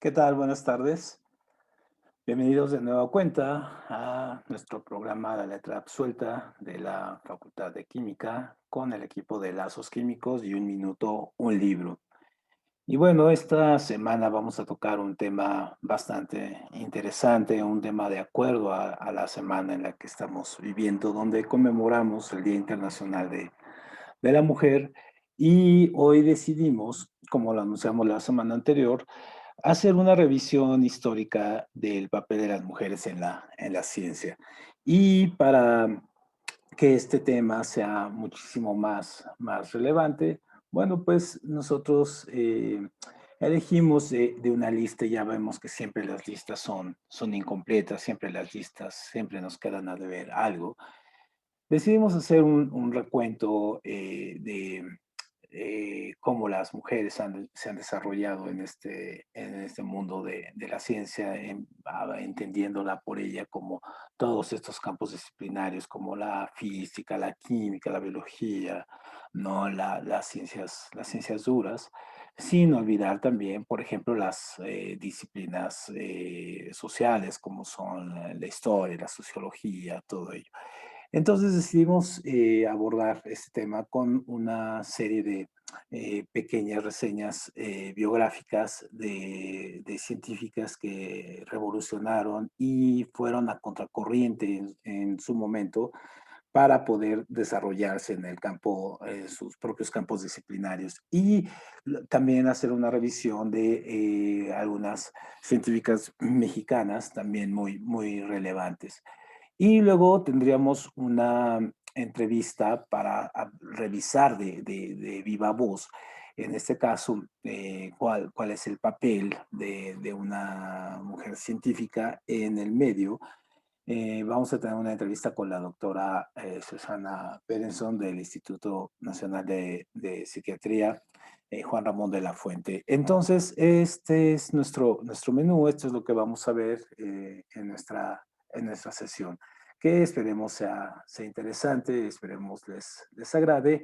¿Qué tal? Buenas tardes. Bienvenidos de nueva cuenta a nuestro programa La Letra Absuelta de la Facultad de Química con el equipo de Lazos Químicos y Un Minuto, un Libro. Y bueno, esta semana vamos a tocar un tema bastante interesante, un tema de acuerdo a la semana en la que estamos viviendo, donde conmemoramos el Día Internacional de la Mujer. Y hoy decidimos, como lo anunciamos la semana anterior, hacer una revisión histórica del papel de las mujeres en la ciencia. Y para que este tema sea muchísimo más relevante, bueno, pues nosotros elegimos de una lista y ya vemos que siempre las listas son incompletas, siempre las listas, siempre nos quedan a deber algo. Decidimos hacer un recuento de cómo las mujeres se han desarrollado en este mundo de la ciencia, entendiéndola por ella como todos estos campos disciplinarios, como la física, la química, la biología, ¿no? Las ciencias duras, sin olvidar también, por ejemplo, las disciplinas sociales, como son la historia, la sociología, todo ello. Entonces decidimos abordar este tema con una serie de pequeñas reseñas biográficas de científicas que revolucionaron y fueron a contracorriente en su momento para poder desarrollarse en el campo, sus propios campos disciplinarios. Y también hacer una revisión de algunas científicas mexicanas también muy relevantes. Y luego tendríamos una entrevista para revisar de viva voz, en este caso, cuál es el papel de una mujer científica en el medio. Vamos a tener una entrevista con la doctora Susana Berenson del Instituto Nacional de Psiquiatría, Juan Ramón de la Fuente. Entonces, este es nuestro menú, esto es lo que vamos a ver en nuestra sesión, que esperemos sea interesante, esperemos les agrade.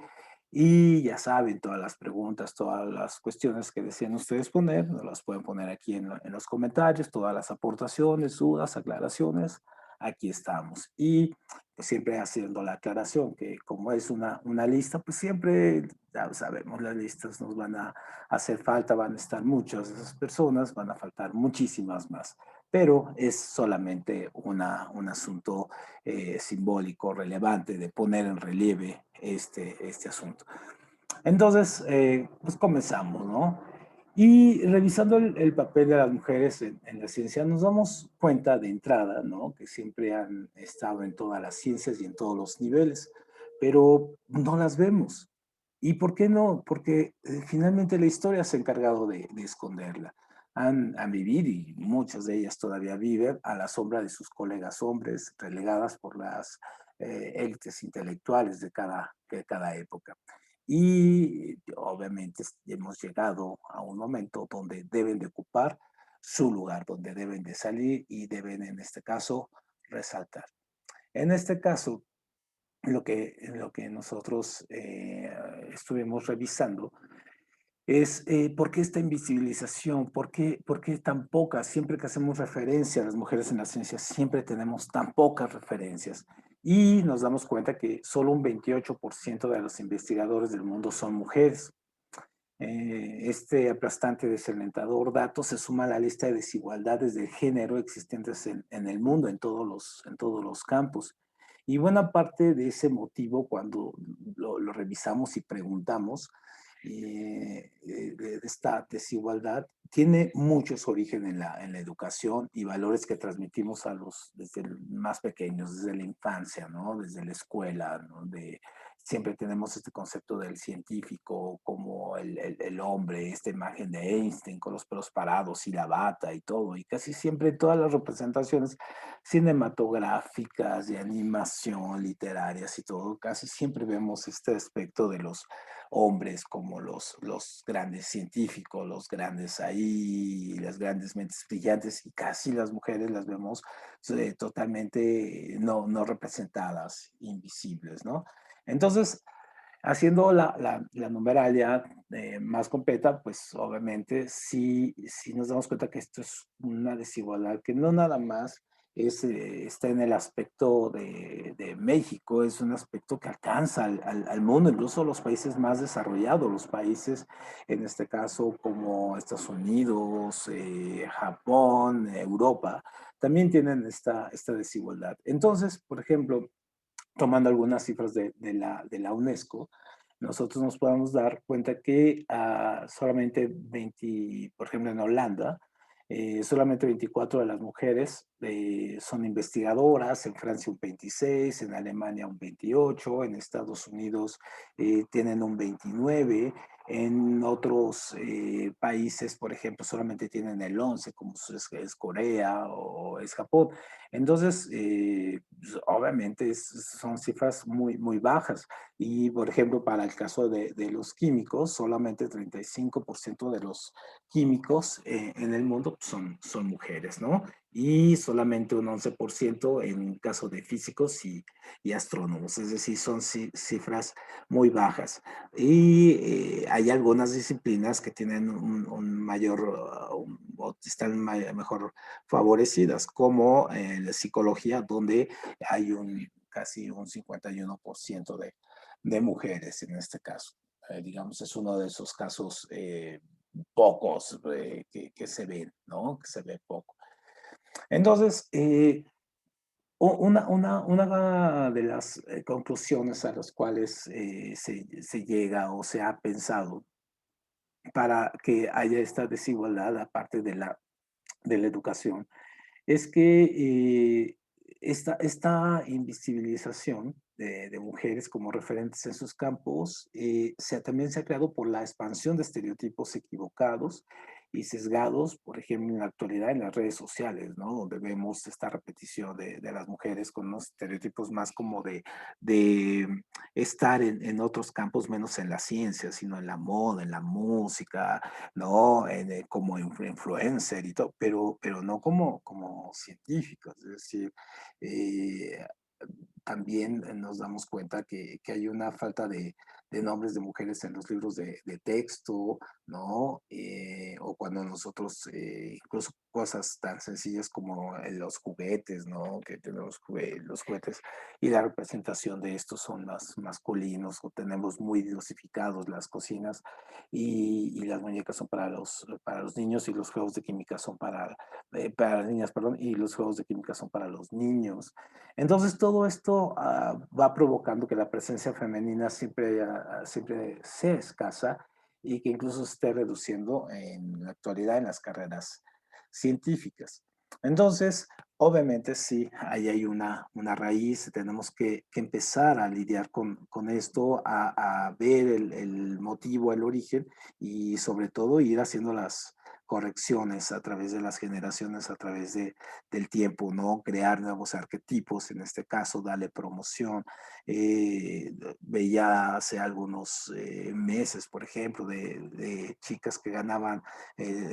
Y ya saben, todas las preguntas, todas las cuestiones que deseen ustedes poner, nos las pueden poner aquí en los comentarios, todas las aportaciones, dudas, aclaraciones, aquí estamos. Y pues siempre haciendo la aclaración que como es una lista, pues siempre, ya sabemos, las listas nos van a hacer falta, van a estar muchas de esas personas, van a faltar muchísimas más, pero es solamente un asunto simbólico, relevante, de poner en relieve este asunto. Entonces, pues comenzamos, ¿no? Y revisando el papel de las mujeres en la ciencia, nos damos cuenta de entrada, ¿no? Que siempre han estado en todas las ciencias y en todos los niveles, pero no las vemos. ¿Y por qué no? Porque finalmente la historia se ha encargado de esconderla. Han vivido, y muchas de ellas todavía viven, a la sombra de sus colegas hombres, relegadas por las élites intelectuales de cada época. Y obviamente hemos llegado a un momento donde deben de ocupar su lugar, donde deben de salir y deben, en este caso, resaltar. En este caso, lo que nosotros estuvimos revisando es por qué esta invisibilización, por qué tan pocas, siempre que hacemos referencia a las mujeres en la ciencia, siempre tenemos tan pocas referencias. Y nos damos cuenta que solo un 28% de los investigadores del mundo son mujeres. Este aplastante, desalentador dato se suma a la lista de desigualdades de género existentes en el mundo, en todos los campos. Y buena parte de ese motivo, cuando lo revisamos y preguntamos, de esta desigualdad, tiene muchos orígenes en la educación y valores que transmitimos a desde más pequeños, desde la infancia, ¿no? Desde la escuela, ¿no? Siempre tenemos este concepto del científico como el hombre, esta imagen de Einstein con los pelos parados y la bata y todo, y casi siempre todas las representaciones cinematográficas, de animación, literarias y todo, casi siempre vemos este aspecto de los hombres como los grandes científicos, los grandes ahí, las grandes mentes brillantes, y casi las mujeres las vemos totalmente no representadas, invisibles, ¿no? Entonces, haciendo la numeralia, más completa, pues obviamente sí nos damos cuenta que esto es una desigualdad que no nada más está en el aspecto de México, es un aspecto que alcanza al mundo, incluso los países más desarrollados, los países, en este caso, como Estados Unidos, Japón, Europa, también tienen esta desigualdad. Entonces, por ejemplo, tomando algunas cifras de la UNESCO, nosotros nos podemos dar cuenta que solamente 20, por ejemplo, en Holanda, solamente 24 de las mujeres son investigadoras, en Francia un 26, en Alemania un 28, en Estados Unidos tienen un 29, en otros países, por ejemplo, solamente tienen el 11, como es Corea o es Japón. Entonces, obviamente son cifras muy bajas. Y, por ejemplo, para el caso de los químicos, solamente 35% de los químicos en el mundo son mujeres, ¿no? Y solamente un 11% en caso de físicos y astrónomos, es decir, son cifras muy bajas. Y hay algunas disciplinas que tienen un mayor, o están mejor favorecidas, como la psicología, donde hay casi un 51% de mujeres en este caso. Digamos, es uno de esos casos pocos que se ven, ¿no? Que se ve poco. Entonces, una de las conclusiones a las cuales se llega o se ha pensado para que haya esta desigualdad, aparte de la educación, es que esta invisibilización de mujeres como referentes en sus campos también se ha creado por la expansión de estereotipos equivocados y sesgados, por ejemplo, en la actualidad en las redes sociales, ¿no? Donde vemos esta repetición de las mujeres con unos estereotipos más como de estar en otros campos, menos en la ciencia, sino en la moda, en la música, ¿no? Como influencer y todo, pero no como científicos. Es decir, eh, también nos damos cuenta que hay una falta de nombres de mujeres en los libros de texto, ¿no? O cuando nosotros, incluso cosas tan sencillas como los juguetes, ¿no? Que tenemos los juguetes y la representación de estos son más masculinos, o tenemos muy dosificados las cocinas y las muñecas son para los niños y los juegos de química son para las niñas, perdón, y los juegos de química son para los niños. Entonces todo esto va provocando que la presencia femenina siempre sea escasa y que incluso se esté reduciendo en la actualidad en las carreras científicas. Entonces, obviamente sí, ahí hay una raíz, tenemos que empezar a lidiar con esto, a ver el motivo, el origen y sobre todo ir haciendo las correcciones a través de las generaciones, a través del tiempo, ¿no? Crear nuevos arquetipos, en este caso, darle promoción. Veía hace algunos meses, por ejemplo, de chicas que ganaban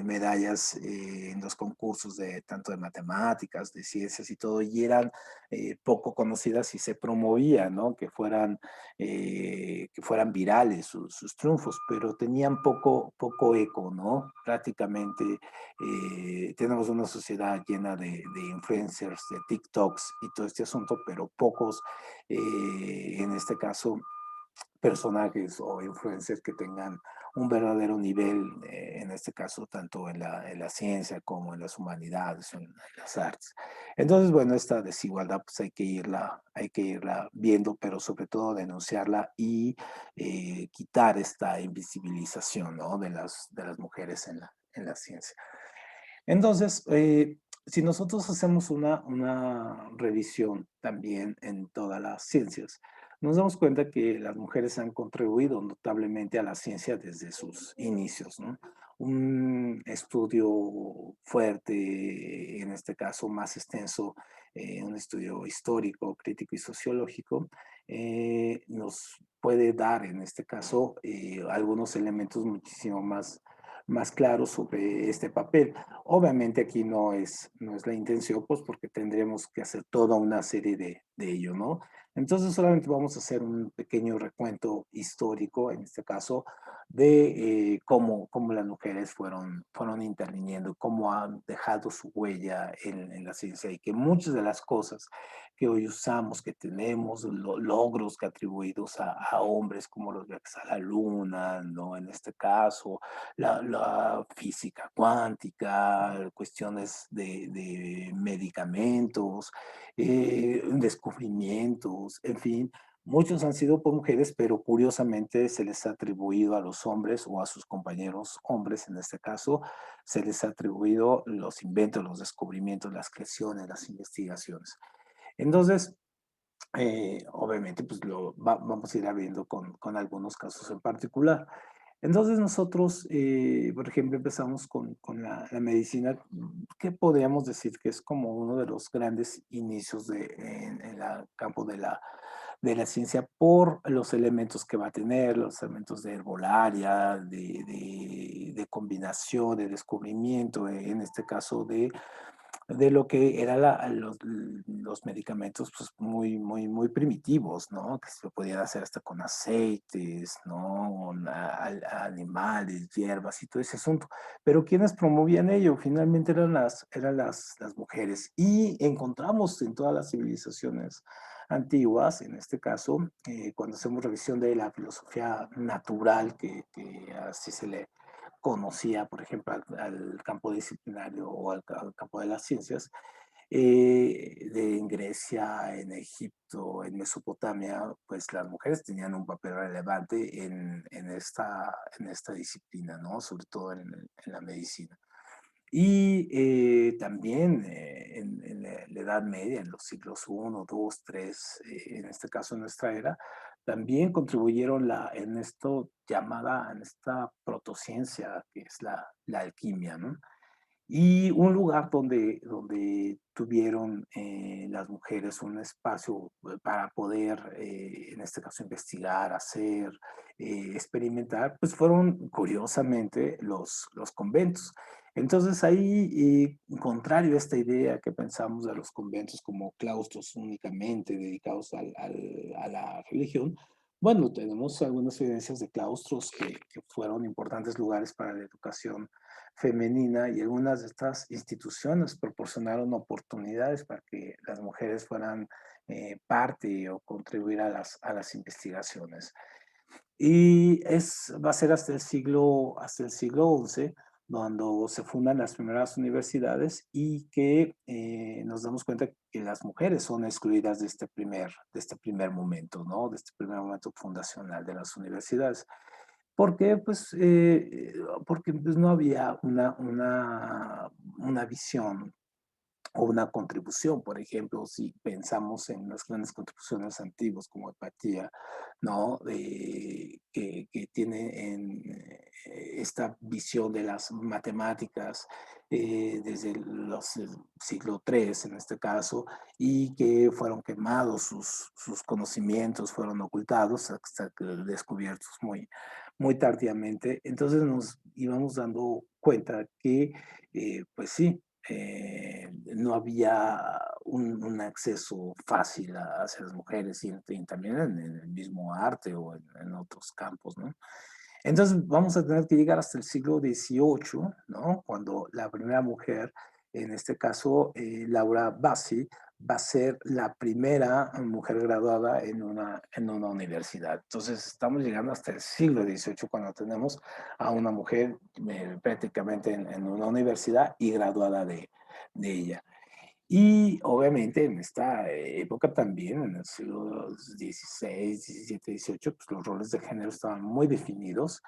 medallas en los concursos de tanto de matemáticas, de ciencias y todo, y eran poco conocidas y se promovía, ¿no? Que fueran virales sus triunfos, pero tenían poco eco, ¿no? Prácticamente tenemos una sociedad llena de influencers, de TikToks y todo este asunto, pero pocos, en este caso, personajes o influencers que tengan un verdadero nivel, en este caso, tanto en la ciencia como en las humanidades, en las artes. Entonces, bueno, esta desigualdad pues hay que irla viendo, pero sobre todo denunciarla y quitar esta invisibilización, ¿no? De las mujeres en la ciencia. Entonces, si nosotros hacemos una revisión también en todas las ciencias, nos damos cuenta que las mujeres han contribuido notablemente a la ciencia desde sus inicios, ¿no? Un estudio fuerte, en este caso más extenso, un estudio histórico, crítico y sociológico, nos puede dar, en este caso, algunos elementos muchísimo más claros sobre este papel. Obviamente aquí no es la intención, pues porque tendríamos que hacer toda una serie de ello, ¿no? Entonces solamente vamos a hacer un pequeño recuento histórico, en este caso, de cómo las mujeres fueron interviniendo, cómo han dejado su huella en la ciencia y que muchas de las cosas que hoy usamos, que tenemos, logros que atribuidos a hombres, como los viajes a la luna, ¿no? En este caso, la física cuántica, cuestiones de medicamentos, descubrimientos, en fin, muchos han sido por mujeres, pero curiosamente se les ha atribuido a los hombres o a sus compañeros hombres, en este caso, se les ha atribuido los inventos, los descubrimientos, las creaciones, las investigaciones. Entonces, obviamente, pues vamos a ir viendo con algunos casos en particular. Entonces nosotros, por ejemplo, empezamos con la medicina, que podríamos decir que es como uno de los grandes inicios en el campo de la ciencia por los elementos que va a tener, los elementos de herbolaria, de combinación, de descubrimiento, en este caso de lo que eran los medicamentos pues muy primitivos, ¿no? Que se podían hacer hasta con aceites, ¿no? Animales, hierbas y todo ese asunto. Pero quienes promovían ello finalmente eran las mujeres. Y encontramos en todas las civilizaciones antiguas, en este caso, cuando hacemos revisión de la filosofía natural, que así se le conocía, por ejemplo, al campo disciplinario o al campo de las ciencias, en Grecia, en Egipto, en Mesopotamia, pues las mujeres tenían un papel relevante en esta disciplina, ¿no? Sobre todo en la medicina. Y también en la Edad Media, en los siglos I, II, III, en este caso en nuestra era, también contribuyeron en esta protociencia, que es la alquimia, ¿no? Y un lugar donde tuvieron las mujeres un espacio para poder, en este caso, investigar, hacer, experimentar, pues fueron curiosamente los conventos. Entonces ahí, contrario a esta idea que pensamos de los conventos como claustros únicamente dedicados a la religión, bueno, tenemos algunas evidencias de claustros que fueron importantes lugares para la educación femenina, y algunas de estas instituciones proporcionaron oportunidades para que las mujeres fueran parte o contribuir a las investigaciones. Y va a ser hasta el siglo XI cuando se fundan las primeras universidades y que nos damos cuenta que las mujeres son excluidas de este primer momento, ¿no? De este primer momento fundacional de las universidades. ¿Por qué? Porque pues, no había una visión o una contribución. Por ejemplo, si pensamos en las grandes contribuciones antiguas como Hepatía, ¿no? Que tiene esta visión de las matemáticas desde los siglo III en este caso, y que fueron quemados sus conocimientos, fueron ocultados hasta que descubiertos muy tardíamente. Entonces nos íbamos dando cuenta que, pues sí, no había un acceso fácil hacia las mujeres y también en el mismo arte o en otros campos, ¿no? Entonces vamos a tener que llegar hasta el siglo XVIII, ¿no? Cuando la primera mujer, en este caso Laura Bassi, va a ser la primera mujer graduada en una universidad. Entonces estamos llegando hasta el siglo XVIII cuando tenemos a una mujer prácticamente en una universidad y graduada de ella. Y obviamente en esta época también, en el siglo XVI, XVII, XVIII, pues los roles de género estaban muy definidos,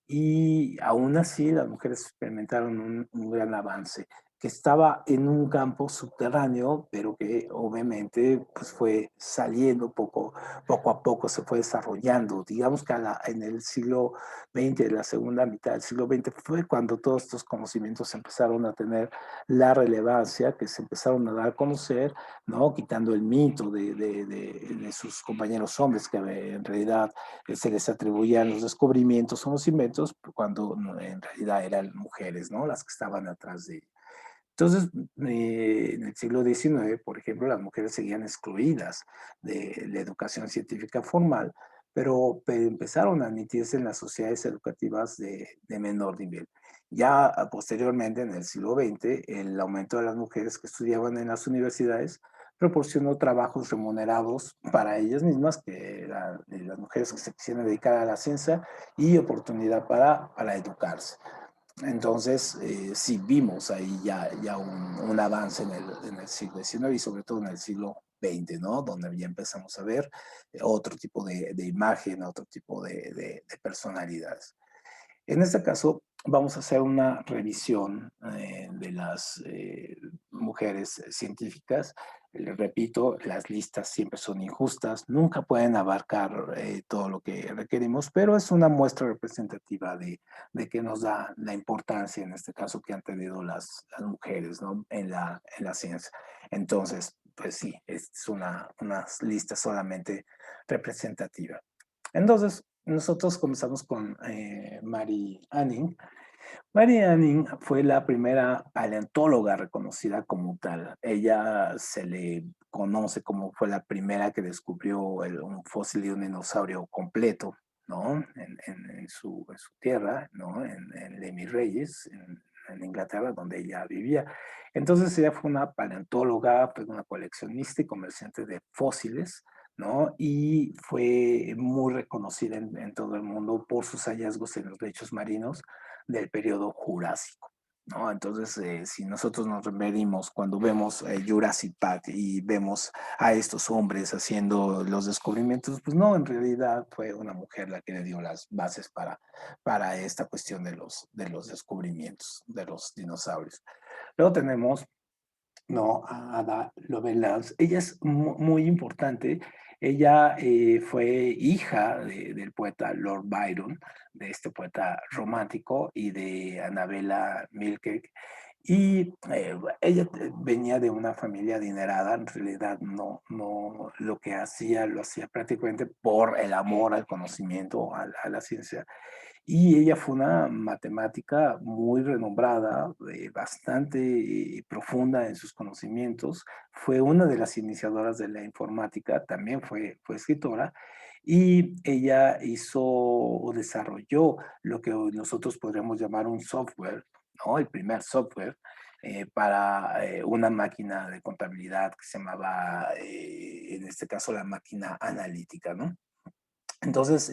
y aún así las mujeres experimentaron un gran avance que estaba en un campo subterráneo, pero que obviamente pues fue saliendo poco a poco, se fue desarrollando. Digamos que en el siglo XX, la segunda mitad del siglo XX, fue cuando todos estos conocimientos empezaron a tener la relevancia, que se empezaron a dar a conocer, ¿no? Quitando el mito de sus compañeros hombres, que en realidad se les atribuían los descubrimientos o los inventos, cuando en realidad eran mujeres, ¿no? Las que estaban atrás de ellos. Entonces, en el siglo XIX, por ejemplo, las mujeres seguían excluidas de la educación científica formal, pero empezaron a admitirse en las sociedades educativas de menor nivel. Ya posteriormente, en el siglo XX, el aumento de las mujeres que estudiaban en las universidades proporcionó trabajos remunerados para ellas mismas, que eran las mujeres que se quisieran dedicar a la ciencia, y oportunidad para educarse. Entonces, sí vimos ahí ya un avance en el siglo XIX y sobre todo en el siglo XX, ¿no? Donde ya empezamos a ver otro tipo de imagen, otro tipo de personalidades. En este caso, vamos a hacer una revisión de las mujeres científicas. Les repito, las listas siempre son injustas, nunca pueden abarcar todo lo que requerimos, pero es una muestra representativa de que nos da la importancia, en este caso, que han tenido las mujeres, ¿no? En la ciencia. Entonces, pues sí, es una lista solamente representativa. Entonces, nosotros comenzamos con Mary Anning. Mary Anning fue la primera paleontóloga reconocida como tal. Ella se le conoce como fue la primera que descubrió un fósil de un dinosaurio completo, ¿no? En su tierra, ¿no? En Lemy Reyes, en Inglaterra, donde ella vivía. Entonces ella fue una paleontóloga, fue una coleccionista y comerciante de fósiles, ¿no? Y fue muy reconocida en todo el mundo por sus hallazgos en los lechos marinos del periodo Jurásico, ¿no? Entonces, si nosotros nos referimos cuando vemos Jurassic Park y vemos a estos hombres haciendo los descubrimientos, pues no, en realidad fue una mujer la que le dio las bases para esta cuestión de los descubrimientos de los dinosaurios. Luego tenemos, no, a Ada Lovelace. Ella es muy importante. Ella fue hija del poeta Lord Byron, de este poeta romántico, y de Annabella Milkett. Y ella venía de una familia adinerada, en realidad no lo que hacía, lo hacía prácticamente por el amor al conocimiento, a la ciencia. Y ella fue una matemática muy renombrada, bastante profunda en sus conocimientos. Fue una de las iniciadoras de la informática, también fue escritora, y ella hizo o desarrolló lo que hoy nosotros podríamos llamar un software, ¿no? El primer software para una máquina de contabilidad que se llamaba, en este caso, la máquina analítica, ¿no? Entonces,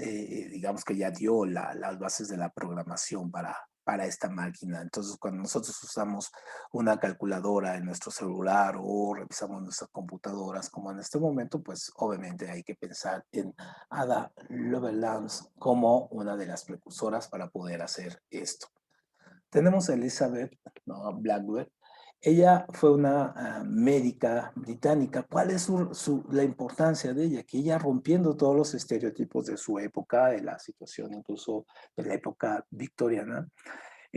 digamos que ya dio las bases de la programación para esta máquina. Entonces, cuando nosotros usamos una calculadora en nuestro celular o revisamos nuestras computadoras, como en este momento, pues obviamente hay que pensar en Ada Lovelace como una de las precursoras para poder hacer esto. Tenemos a Elizabeth, ¿no? Blackwell. Ella fue una médica británica. ¿Cuál es la importancia de ella? Que ella rompiendo todos los estereotipos de su época, de la situación incluso de la época victoriana,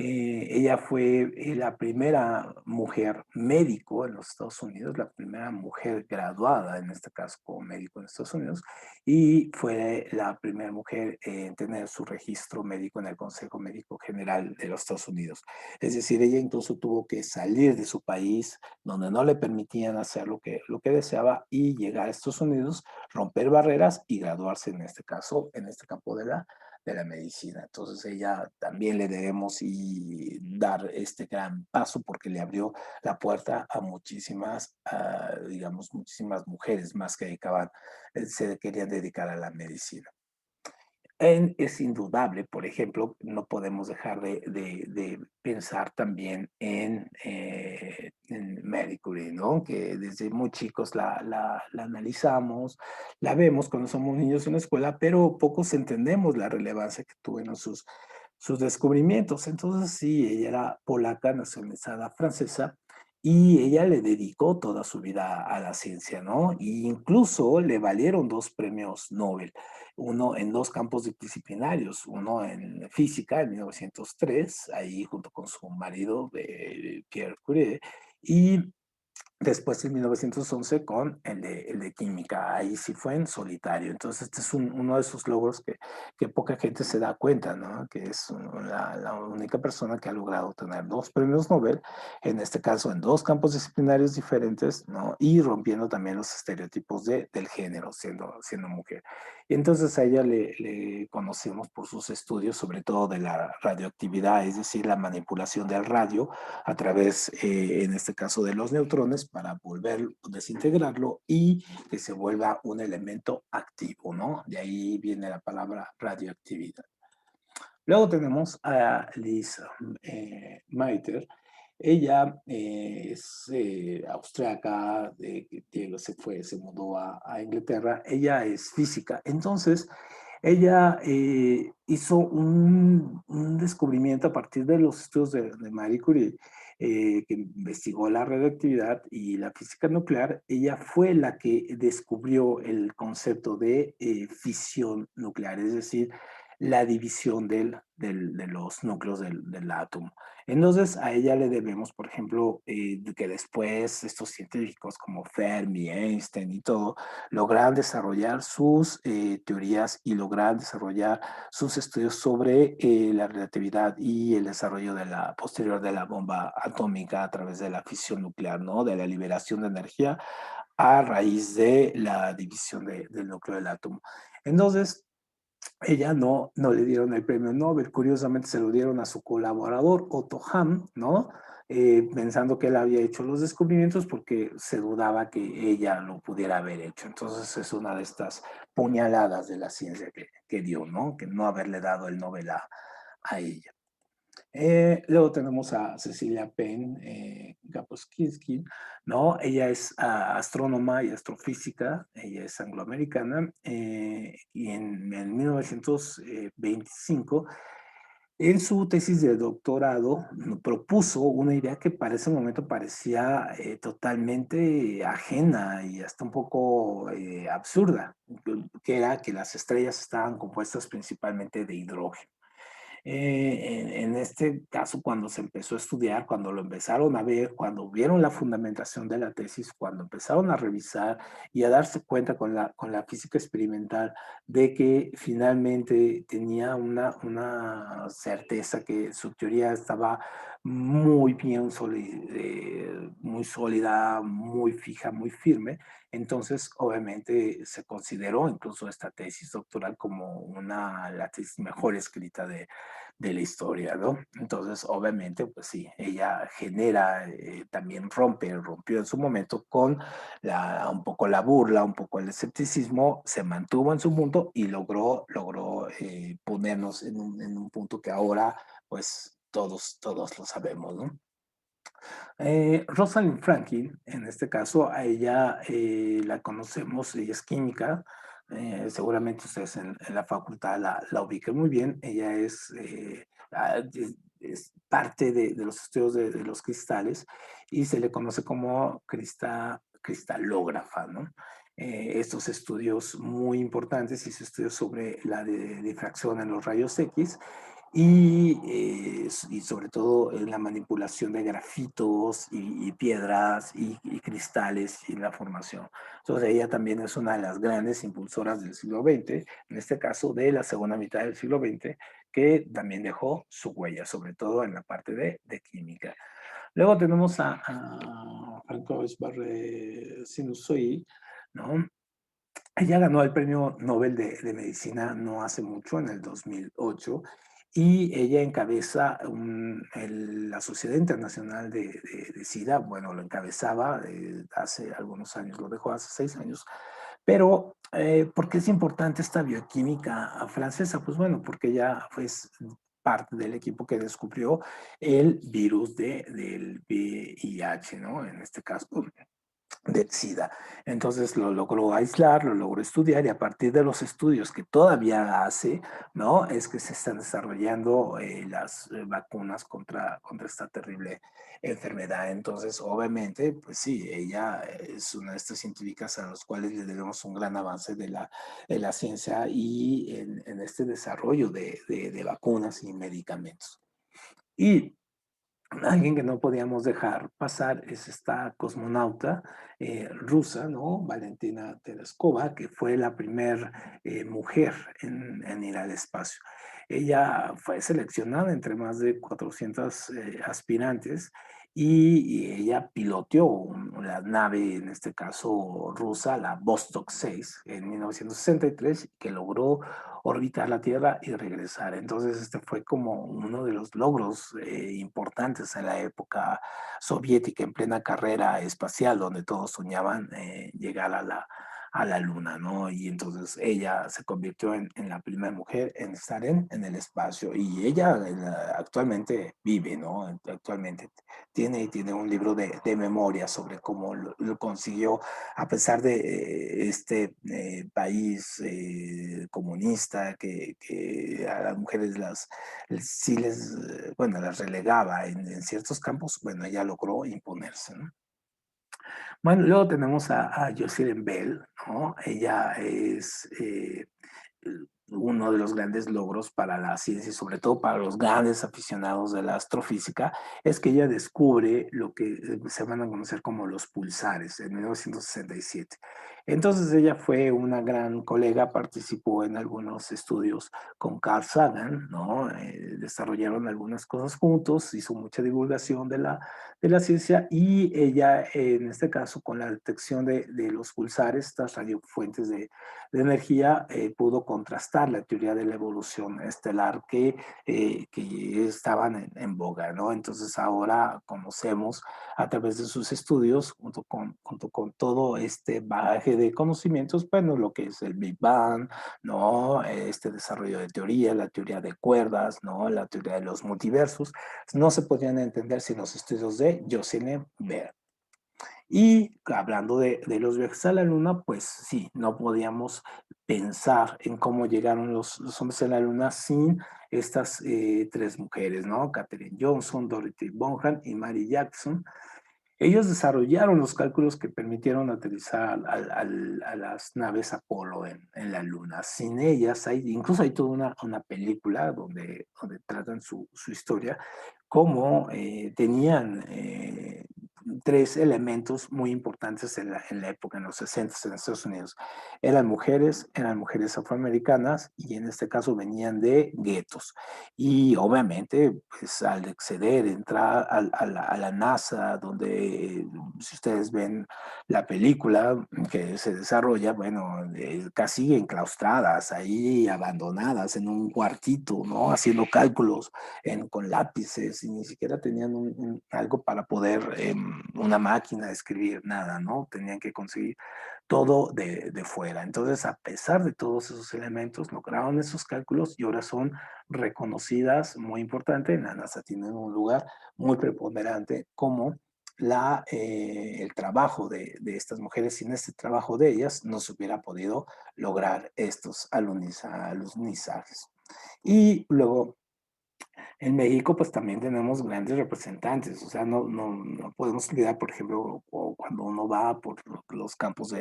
ella fue la primera mujer médico en los Estados Unidos, la primera mujer graduada, en este caso como médico en Estados Unidos, y fue la primera mujer en tener su registro médico en el Consejo Médico General de los Estados Unidos. Es decir, ella incluso tuvo que salir de su país, donde no le permitían hacer lo que deseaba, y llegar a Estados Unidos, romper barreras y graduarse en este caso, en este campo de la medicina. Entonces ella también le debemos y dar este gran paso porque le abrió la puerta a muchísimas, digamos, muchísimas mujeres más que se querían dedicar a la medicina. Es indudable, por ejemplo, no podemos dejar de pensar también en Marie Curie, ¿no? Que desde muy chicos la analizamos, la vemos cuando somos niños en la escuela, pero pocos entendemos la relevancia que tuvo en sus descubrimientos. Entonces, sí, ella era polaca, nacionalizada francesa, y ella le dedicó toda su vida a la ciencia, ¿no? E incluso le valieron 2 premios Nobel, uno en 2 campos disciplinarios, uno en física en 1903, ahí junto con su marido, Pierre Curie, y Después en 1911 con el de química, ahí sí fue en solitario. Entonces este es uno de esos logros que poca gente se da cuenta, ¿no? Que es la única persona que ha logrado tener dos premios Nobel, en este caso en dos campos disciplinarios diferentes, ¿no? Y rompiendo también los estereotipos del género, siendo mujer. Y entonces a ella le conocemos por sus estudios, sobre todo de la radioactividad, es decir, la manipulación del radio a través, en este caso, de los neutrones para volver, desintegrarlo y que se vuelva un elemento activo, ¿no? De ahí viene la palabra radioactividad. Luego tenemos a Liz Meitner. Ella es austriaca, se mudó a Inglaterra. Ella es física. Entonces, ella hizo un descubrimiento a partir de los estudios de Marie Curie, que investigó la radioactividad y la física nuclear. Ella fue la que descubrió el concepto de fisión nuclear, es decir, la división de los núcleos del átomo. Entonces, a ella le debemos, por ejemplo, que después estos científicos como Fermi, Einstein y todo, lograron desarrollar sus teorías y lograron desarrollar sus estudios sobre la relatividad y el desarrollo posterior de la bomba atómica a través de la fisión nuclear, ¿no? De la liberación de energía a raíz de la división del núcleo del átomo. Entonces, ella no le dieron el premio Nobel, curiosamente se lo dieron a su colaborador Otto Hahn, ¿no? Pensando que él había hecho los descubrimientos porque se dudaba que ella lo pudiera haber hecho. Entonces es una de estas puñaladas de la ciencia que dio, ¿no? Que no haberle dado el Nobel a ella. Luego tenemos a Cecilia Penn Gaposchkin, ¿no? Ella es astrónoma y astrofísica, ella es angloamericana, y en 1925, en su tesis de doctorado, propuso una idea que para ese momento parecía totalmente ajena y hasta un poco absurda, que era que las estrellas estaban compuestas principalmente de hidrógeno. En este caso, cuando se empezó a estudiar, cuando lo empezaron a ver, cuando vieron la fundamentación de la tesis, cuando empezaron a revisar y a darse cuenta con la física experimental de que finalmente tenía una certeza que su teoría estaba muy bien, muy sólida, muy fija, muy firme, entonces obviamente se consideró incluso esta tesis doctoral como la tesis mejor escrita de la historia, ¿no? Entonces, obviamente, pues sí, ella genera, también rompió en su momento con un poco la burla, un poco el escepticismo, se mantuvo en su mundo y logró ponernos en un punto que ahora, pues, todos lo sabemos, ¿no? Rosalind Franklin, en este caso, a ella la conocemos, ella es química, seguramente ustedes en la facultad la ubiquen muy bien, ella es parte de los estudios de los cristales y se le conoce como cristalógrafa, ¿no? Estos estudios muy importantes, hizo estudios sobre la difracción en los rayos X y sobre todo en la manipulación de grafitos y piedras y cristales y la formación. Entonces ella también es una de las grandes impulsoras del siglo XX, en este caso de la segunda mitad del siglo XX, que también dejó su huella, sobre todo en la parte de química. Luego tenemos a Francois Barre Sinusoy, ¿no? Ella ganó el premio Nobel de Medicina no hace mucho, en el 2008, y ella encabeza la Sociedad Internacional de SIDA, bueno, lo encabezaba hace algunos años, lo dejó hace 6 años, pero ¿por qué es importante esta bioquímica francesa? Pues bueno, porque ella fue parte del equipo que descubrió el virus del VIH, ¿no? En este caso, del SIDA. Entonces lo logró aislar, lo logró estudiar y a partir de los estudios que todavía hace, ¿no? Es que se están desarrollando las vacunas contra esta terrible enfermedad. Entonces, obviamente, pues sí, ella es una de estas científicas a las cuales le debemos un gran avance de la ciencia y en este desarrollo de vacunas y medicamentos. Y Alguien que no podíamos dejar pasar es esta cosmonauta rusa, ¿no? Valentina Tereskova, que fue la primera mujer en ir al espacio. Ella fue seleccionada entre más de 400 aspirantes y ella piloteó la nave, en este caso rusa, la Vostok 6, en 1963, que logró orbitar la Tierra y regresar. Entonces, este fue como uno de los logros importantes en la época soviética, en plena carrera espacial, donde todos soñaban llegar a la Luna, ¿no? Y entonces ella se convirtió en la primera mujer en estar en el espacio y ella actualmente vive, ¿no? Actualmente tiene un libro de memoria sobre cómo lo consiguió a pesar de este país comunista que a las mujeres sí les, bueno, las relegaba en ciertos campos, bueno, ella logró imponerse, ¿no? Bueno, luego tenemos a Jocelyn Bell, ¿no? Ella es uno de los grandes logros para la ciencia y sobre todo para los grandes aficionados de la astrofísica, es que ella descubre lo que se van a conocer como los pulsares en 1967. Entonces ella fue una gran colega, participó en algunos estudios con Carl Sagan, ¿no? Desarrollaron algunas cosas juntos, hizo mucha divulgación de la ciencia y ella, en este caso, con la detección de los pulsares, estas radiofuentes de energía, pudo contrastar la teoría de la evolución estelar que estaban en boga, ¿no? Entonces ahora conocemos a través de sus estudios, junto con todo este bagaje de conocimientos, bueno, lo que es el Big Bang, ¿no? Este desarrollo de teoría, la teoría de cuerdas, ¿no? La teoría de los multiversos, no se podían entender sin los estudios de Jocelyn Bell. Y hablando de los viajes a la luna, pues sí, no podíamos pensar en cómo llegaron los hombres a la luna sin estas tres mujeres, ¿no? Katherine Johnson, Dorothy Bonham y Mary Jackson. Ellos desarrollaron los cálculos que permitieron aterrizar a las naves Apolo en la Luna. Sin ellas, incluso hay toda una película donde tratan su historia, cómo tenían tres elementos muy importantes en la época, en los 60 en Estados Unidos. Eran mujeres afroamericanas y en este caso venían de guetos. Y obviamente, pues al acceder, entrar a la NASA, donde si ustedes ven la película que se desarrolla, bueno, casi enclaustradas, ahí abandonadas en un cuartito, ¿no? Haciendo cálculos con lápices y ni siquiera tenían algo para poder, una máquina de escribir, nada, ¿no? Tenían que conseguir todo de fuera. Entonces, a pesar de todos esos elementos, lograron esos cálculos y ahora son reconocidas, muy importante, en la NASA tienen un lugar muy preponderante como el trabajo de estas mujeres. Sin este trabajo de ellas no se hubiera podido lograr estos alunizajes. Y luego en México, pues también tenemos grandes representantes, o sea, no podemos olvidar, por ejemplo, cuando uno va por los campos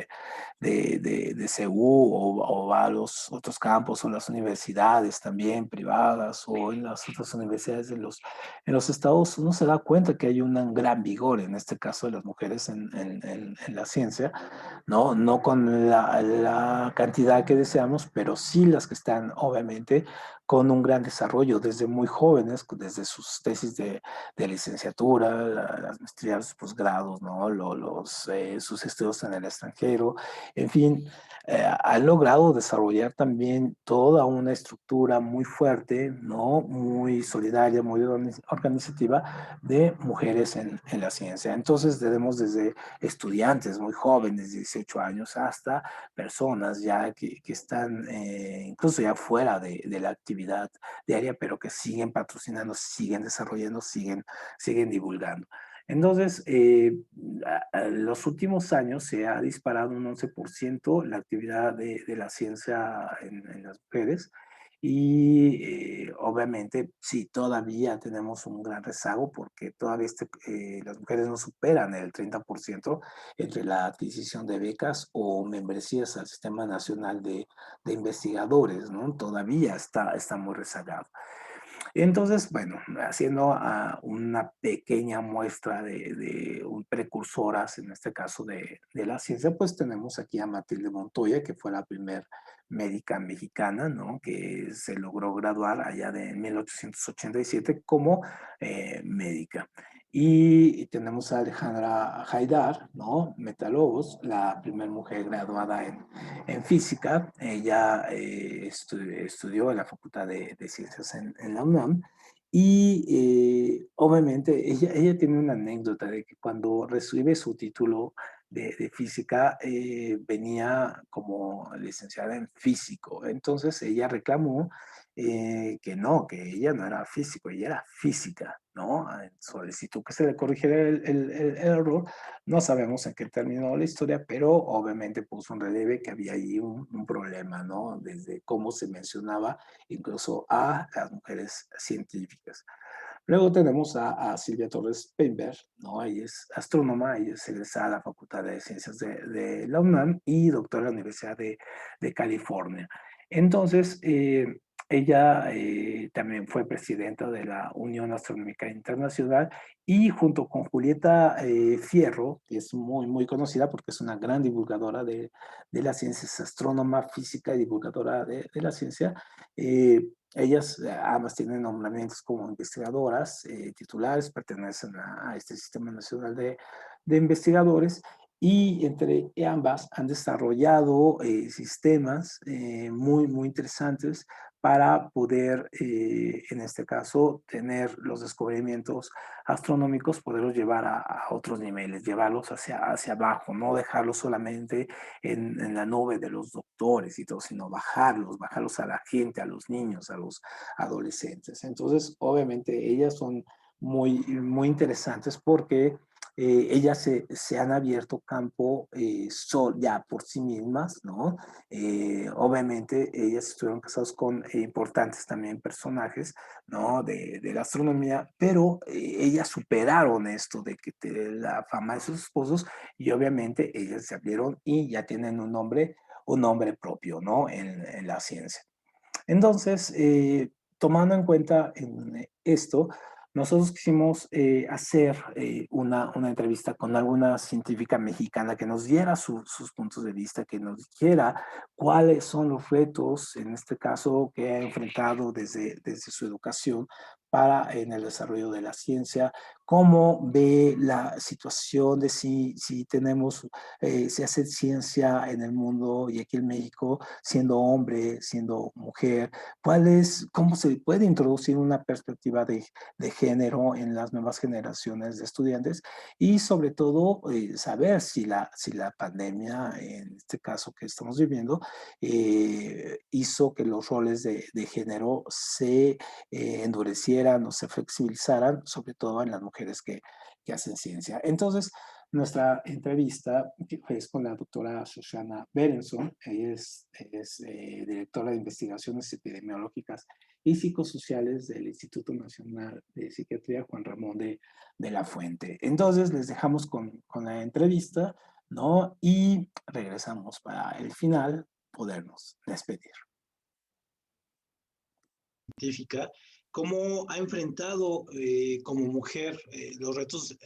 de CEU o va a los otros campos o las universidades también privadas o en las otras universidades en los estados, uno se da cuenta que hay un gran vigor, en este caso de las mujeres en la ciencia, ¿no? No con la cantidad que deseamos, pero sí las que están, obviamente, con un gran desarrollo desde muy jóvenes, desde sus tesis de licenciatura, las maestrías, los posgrados, ¿no? Sus estudios en el extranjero, en fin, han logrado desarrollar también toda una estructura muy fuerte, ¿no? Muy solidaria, muy organizativa de mujeres en la ciencia. Entonces tenemos desde estudiantes muy jóvenes, 18 años, hasta personas ya que están incluso ya fuera de la actividad diaria, pero que siguen patrocinando, siguen desarrollando, siguen divulgando. Entonces, los últimos años se ha disparado un 11% la actividad de la ciencia en las mujeres y obviamente sí, todavía tenemos un gran rezago porque todavía las mujeres no superan el 30% entre la adquisición de becas o membresías al Sistema Nacional de Investigadores, ¿no? Todavía está muy rezagado. Entonces, bueno, haciendo una pequeña muestra de precursoras, en este caso de la ciencia, pues tenemos aquí a Matilde Montoya, que fue la primer médica mexicana, ¿no? Que se logró graduar allá de 1887 como médica. Y tenemos a Alejandra Haidar, ¿no? Metalobos, la primera mujer graduada en física. Ella estudió en la Facultad de Ciencias en la UNAM y obviamente ella tiene una anécdota de que cuando recibe su título de física venía como licenciada en físico. Entonces ella reclamó que no, que ella no era físico, ella era física, ¿no? Solicitó que se le corrigiera el error. No sabemos en qué terminó la historia, pero obviamente puso en relieve que había ahí un problema, ¿no? Desde cómo se mencionaba incluso a las mujeres científicas. Luego tenemos a Silvia Torres Peinberg, ¿no? Ella es astrónoma, ella es egresada de la Facultad de Ciencias de la UNAM y doctora de la Universidad de California. Entonces, ella también fue presidenta de la Unión Astronómica Internacional y junto con Julieta Fierro, que es muy conocida porque es una gran divulgadora de las ciencias, astrónoma, física y divulgadora de la ciencia, ellas ambas tienen nombramientos como investigadoras titulares, pertenecen a este Sistema Nacional de Investigadores y entre ambas han desarrollado sistemas muy interesantes para poder, en este caso, tener los descubrimientos astronómicos, poderlos llevar a otros niveles, llevarlos hacia abajo, no dejarlos solamente en la nube de los doctores y todo, sino bajarlos a la gente, a los niños, a los adolescentes. Entonces, obviamente, ellas son muy interesantes porque ellas se han abierto campo ya por sí mismas, ¿no? Obviamente, ellas estuvieron casadas con importantes también personajes, ¿no? De la astronomía, pero ellas superaron esto de que la fama de sus esposos y obviamente ellas se abrieron y ya tienen un nombre propio, ¿no? En la ciencia. Entonces, tomando en cuenta en esto, nosotros quisimos hacer una entrevista con alguna científica mexicana que nos diera sus puntos de vista, que nos dijera cuáles son los retos, en este caso, que ha enfrentado desde su educación para en el desarrollo de la ciencia, cómo ve la situación de si tenemos, si hace ciencia en el mundo y aquí en México, siendo hombre, siendo mujer, cómo se puede introducir una perspectiva de género en las nuevas generaciones de estudiantes y sobre todo saber si la pandemia, en este caso que estamos viviendo, hizo que los roles de género se endurecieran o se flexibilizaran, sobre todo en las mujeres que hacen ciencia. Entonces, nuestra entrevista es con la doctora Shoshana Berenson. Ella es directora de investigaciones epidemiológicas y psicosociales del Instituto Nacional de Psiquiatría Juan Ramón de la Fuente. Entonces, les dejamos con la entrevista, ¿no? Y regresamos para el final podernos despedir. Científica, ¿cómo ha enfrentado como mujer los retos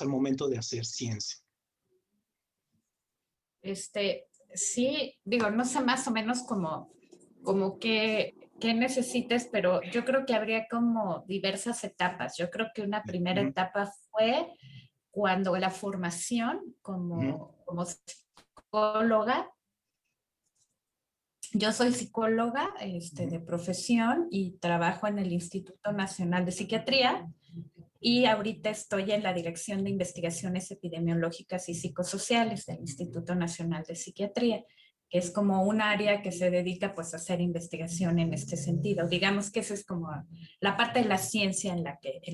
al momento de hacer ciencia? Sí, digo, no sé más o menos como qué necesites, pero yo creo que habría como diversas etapas. Yo creo que una primera etapa fue cuando la formación como psicóloga. Yo soy psicóloga de profesión y trabajo en el Instituto Nacional de Psiquiatría y ahorita estoy en la Dirección de Investigaciones Epidemiológicas y Psicosociales del Instituto Nacional de Psiquiatría, que es como un área que se dedica pues a hacer investigación en este sentido. Digamos que esa es como la parte de la ciencia en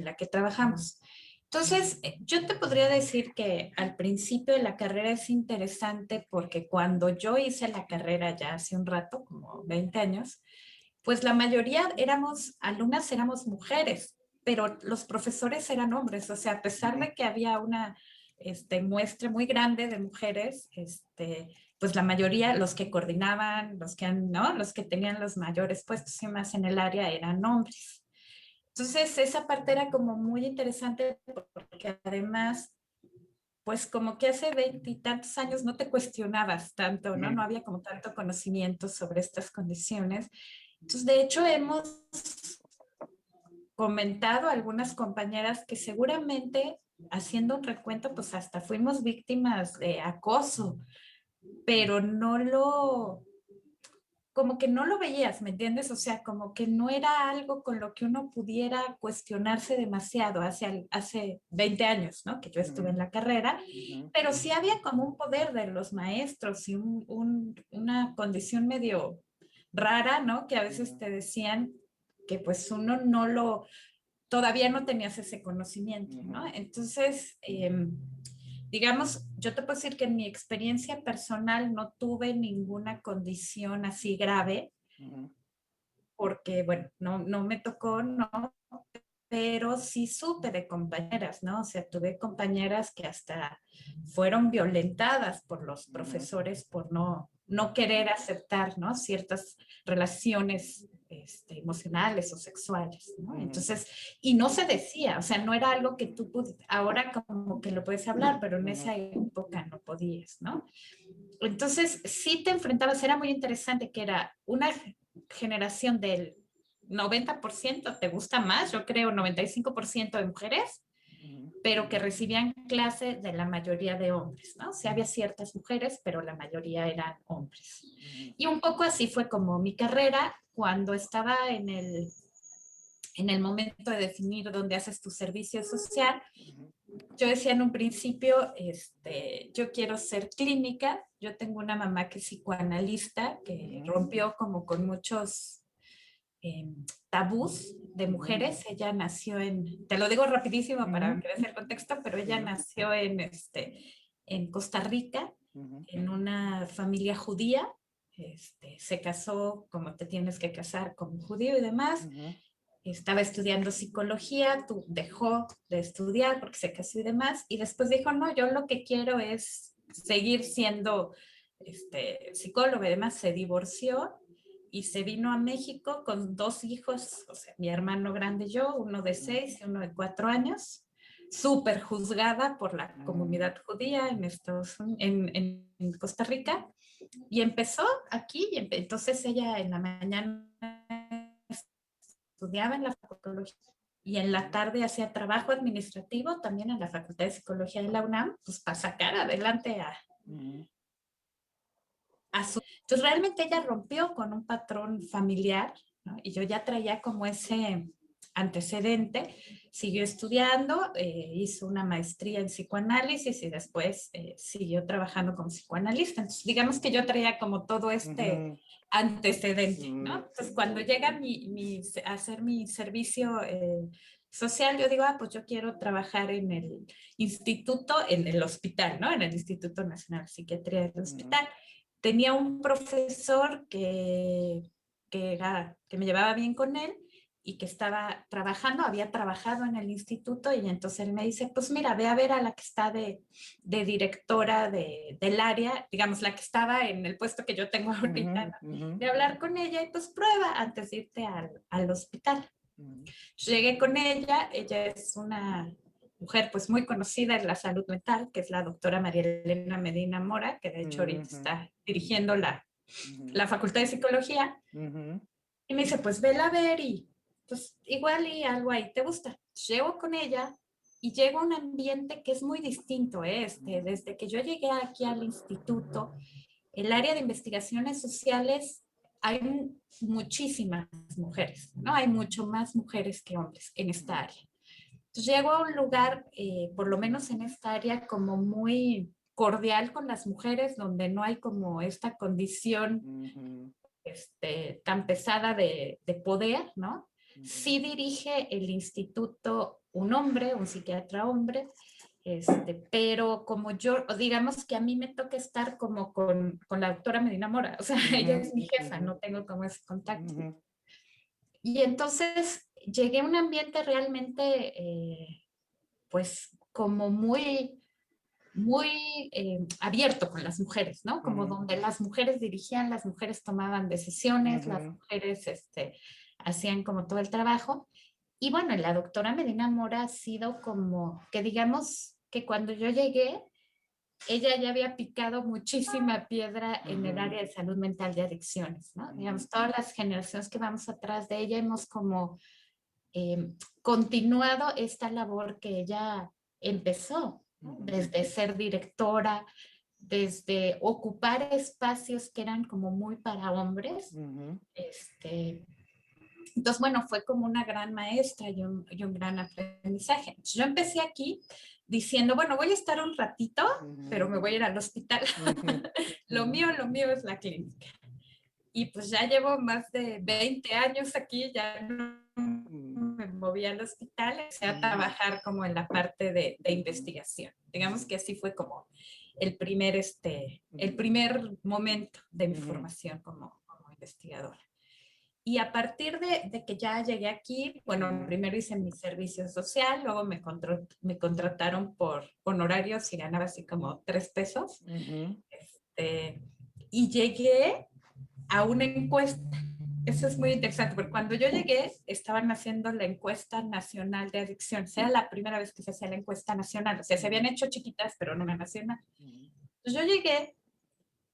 la que trabajamos. Entonces, yo te podría decir que al principio de la carrera es interesante porque cuando yo hice la carrera ya hace un rato, como 20 años, pues la mayoría éramos mujeres, pero los profesores eran hombres. O sea, a pesar de que había una muestra muy grande de mujeres, pues la mayoría, los que coordinaban, ¿no? Los que tenían los mayores puestos y más en el área eran hombres. Entonces, esa parte era como muy interesante porque además, pues como que hace 20 y tantos años no te cuestionabas tanto, ¿no? No había como tanto conocimiento sobre estas condiciones. Entonces, de hecho, hemos comentado a algunas compañeras que seguramente haciendo un recuento, pues hasta fuimos víctimas de acoso, pero no lo, como que no lo veías, ¿me entiendes? O sea, como que no era algo con lo que uno pudiera cuestionarse demasiado hace 20 años, ¿no? Que yo estuve en la carrera, pero sí había como un poder de los maestros y una condición medio rara, ¿no? Que a veces te decían que pues uno no lo, todavía no tenías ese conocimiento, ¿no? Entonces, digamos, yo te puedo decir que en mi experiencia personal no tuve ninguna condición así grave, porque, bueno, no me tocó, no, pero sí supe de compañeras, ¿no? O sea, tuve compañeras que hasta fueron violentadas por los profesores por no querer aceptar, ¿no? Ciertas relaciones emocionales o sexuales, ¿no? Entonces, y no se decía, o sea, no era algo que tú ahora como que lo puedes hablar, pero en esa época no podías, ¿no? Entonces, sí te enfrentabas, era muy interesante que era una generación del 90%, te gusta más, yo creo 95% de mujeres, pero que recibían clase de la mayoría de hombres, ¿no? O sea, había ciertas mujeres, pero la mayoría eran hombres. Y un poco así fue como mi carrera cuando estaba en el momento de definir dónde haces tu servicio social. Yo decía en un principio, yo quiero ser clínica. Yo tengo una mamá que es psicoanalista, que rompió como con muchos tabús de mujeres. Ella nació te lo digo rapidísimo para que veas el contexto, pero ella nació en Costa Rica, en una familia judía. Se casó como te tienes que casar como judío y demás. Estaba estudiando psicología, dejó de estudiar porque se casó y demás, y después dijo, no, yo lo que quiero es seguir siendo psicóloga y demás. Se divorció y se vino a México con 2 hijos, o sea, mi hermano grande y yo, uno de 6 y uno de 4 años, súper juzgada por la comunidad judía en Costa Rica, y empezó aquí, y entonces ella en la mañana estudiaba en la facultad y en la tarde hacía trabajo administrativo también en la Facultad de Psicología de la UNAM, pues para sacar adelante Entonces realmente ella rompió con un patrón familiar, ¿no? Y yo ya traía como ese antecedente, siguió estudiando, hizo una maestría en psicoanálisis y después siguió trabajando como psicoanalista. Entonces digamos que yo traía como todo antecedente, ¿no? Entonces cuando llega a hacer mi servicio social, yo digo, pues yo quiero trabajar en el instituto, en el hospital, ¿no? En el Instituto Nacional de Psiquiatría del Hospital. Tenía un profesor que me llevaba bien con él y que estaba trabajando, había trabajado en el instituto, y entonces él me dice, pues mira, ve a ver a la que está de directora del área, digamos, la que estaba en el puesto que yo tengo ahorita, ¿no? De hablar con ella y pues prueba antes de irte al hospital. Llegué con ella es una mujer pues muy conocida en la salud mental, que es la doctora María Elena Medina Mora, que de hecho ahorita está dirigiendo la Facultad de Psicología, y me dice, pues vela a ver y pues igual y algo ahí te gusta. Llego con ella y llego a un ambiente que es muy distinto, desde que yo llegué aquí al instituto, el área de investigaciones sociales, hay muchísimas mujeres, ¿no? Hay mucho más mujeres que hombres en esta área. Entonces llego a un lugar, por lo menos en esta área, como muy cordial con las mujeres, donde no hay como esta condición tan pesada de poder, ¿no? Sí dirige el instituto un hombre, un psiquiatra hombre, pero como yo, digamos que a mí me toca estar como con la doctora Medina Mora, o sea, ella es mi jefa, no tengo como ese contacto. Y entonces llegué a un ambiente realmente, pues, como muy abierto con las mujeres, ¿no? Como donde las mujeres dirigían, las mujeres tomaban decisiones, las mujeres hacían como todo el trabajo. Y bueno, la doctora Medina Mora ha sido como que digamos que cuando yo llegué, ella ya había picado muchísima piedra en el área de salud mental de adicciones, ¿no? Digamos, todas las generaciones que vamos atrás de ella hemos como continuado esta labor que ella empezó, ¿no? Desde ser directora, desde ocupar espacios que eran como muy para hombres. Entonces, bueno, fue como una gran maestra y un gran aprendizaje. Entonces, yo empecé aquí diciendo, bueno, voy a estar un ratito, pero me voy a ir al hospital. Lo mío es la clínica. Y pues ya llevo más de 20 años aquí, ya no me moví al hospital, empecé a trabajar como en la parte de investigación. Digamos que así fue como el primer momento de mi formación como investigadora. Y a partir de que ya llegué aquí, bueno, primero hice mi servicio social, luego me contrataron por honorarios y ganaba así como 3 pesos. Y llegué a una encuesta. Eso es muy interesante, porque cuando yo llegué, estaban haciendo la encuesta nacional de adicciones. Era la primera vez que se hacía la encuesta nacional. O sea, se habían hecho chiquitas, pero no una nacional. Entonces yo llegué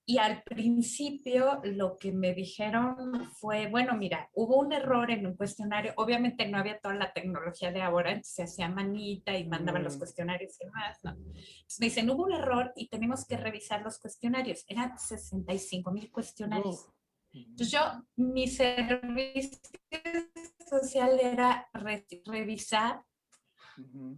y al principio lo que me dijeron fue, bueno, mira, hubo un error en un cuestionario. Obviamente no había toda la tecnología de ahora, entonces se hacía manita y mandaban los cuestionarios y demás, ¿no? Entonces me dicen, hubo un error y tenemos que revisar los cuestionarios. Eran 65,000 cuestionarios. Entonces yo, mi servicio social era revisar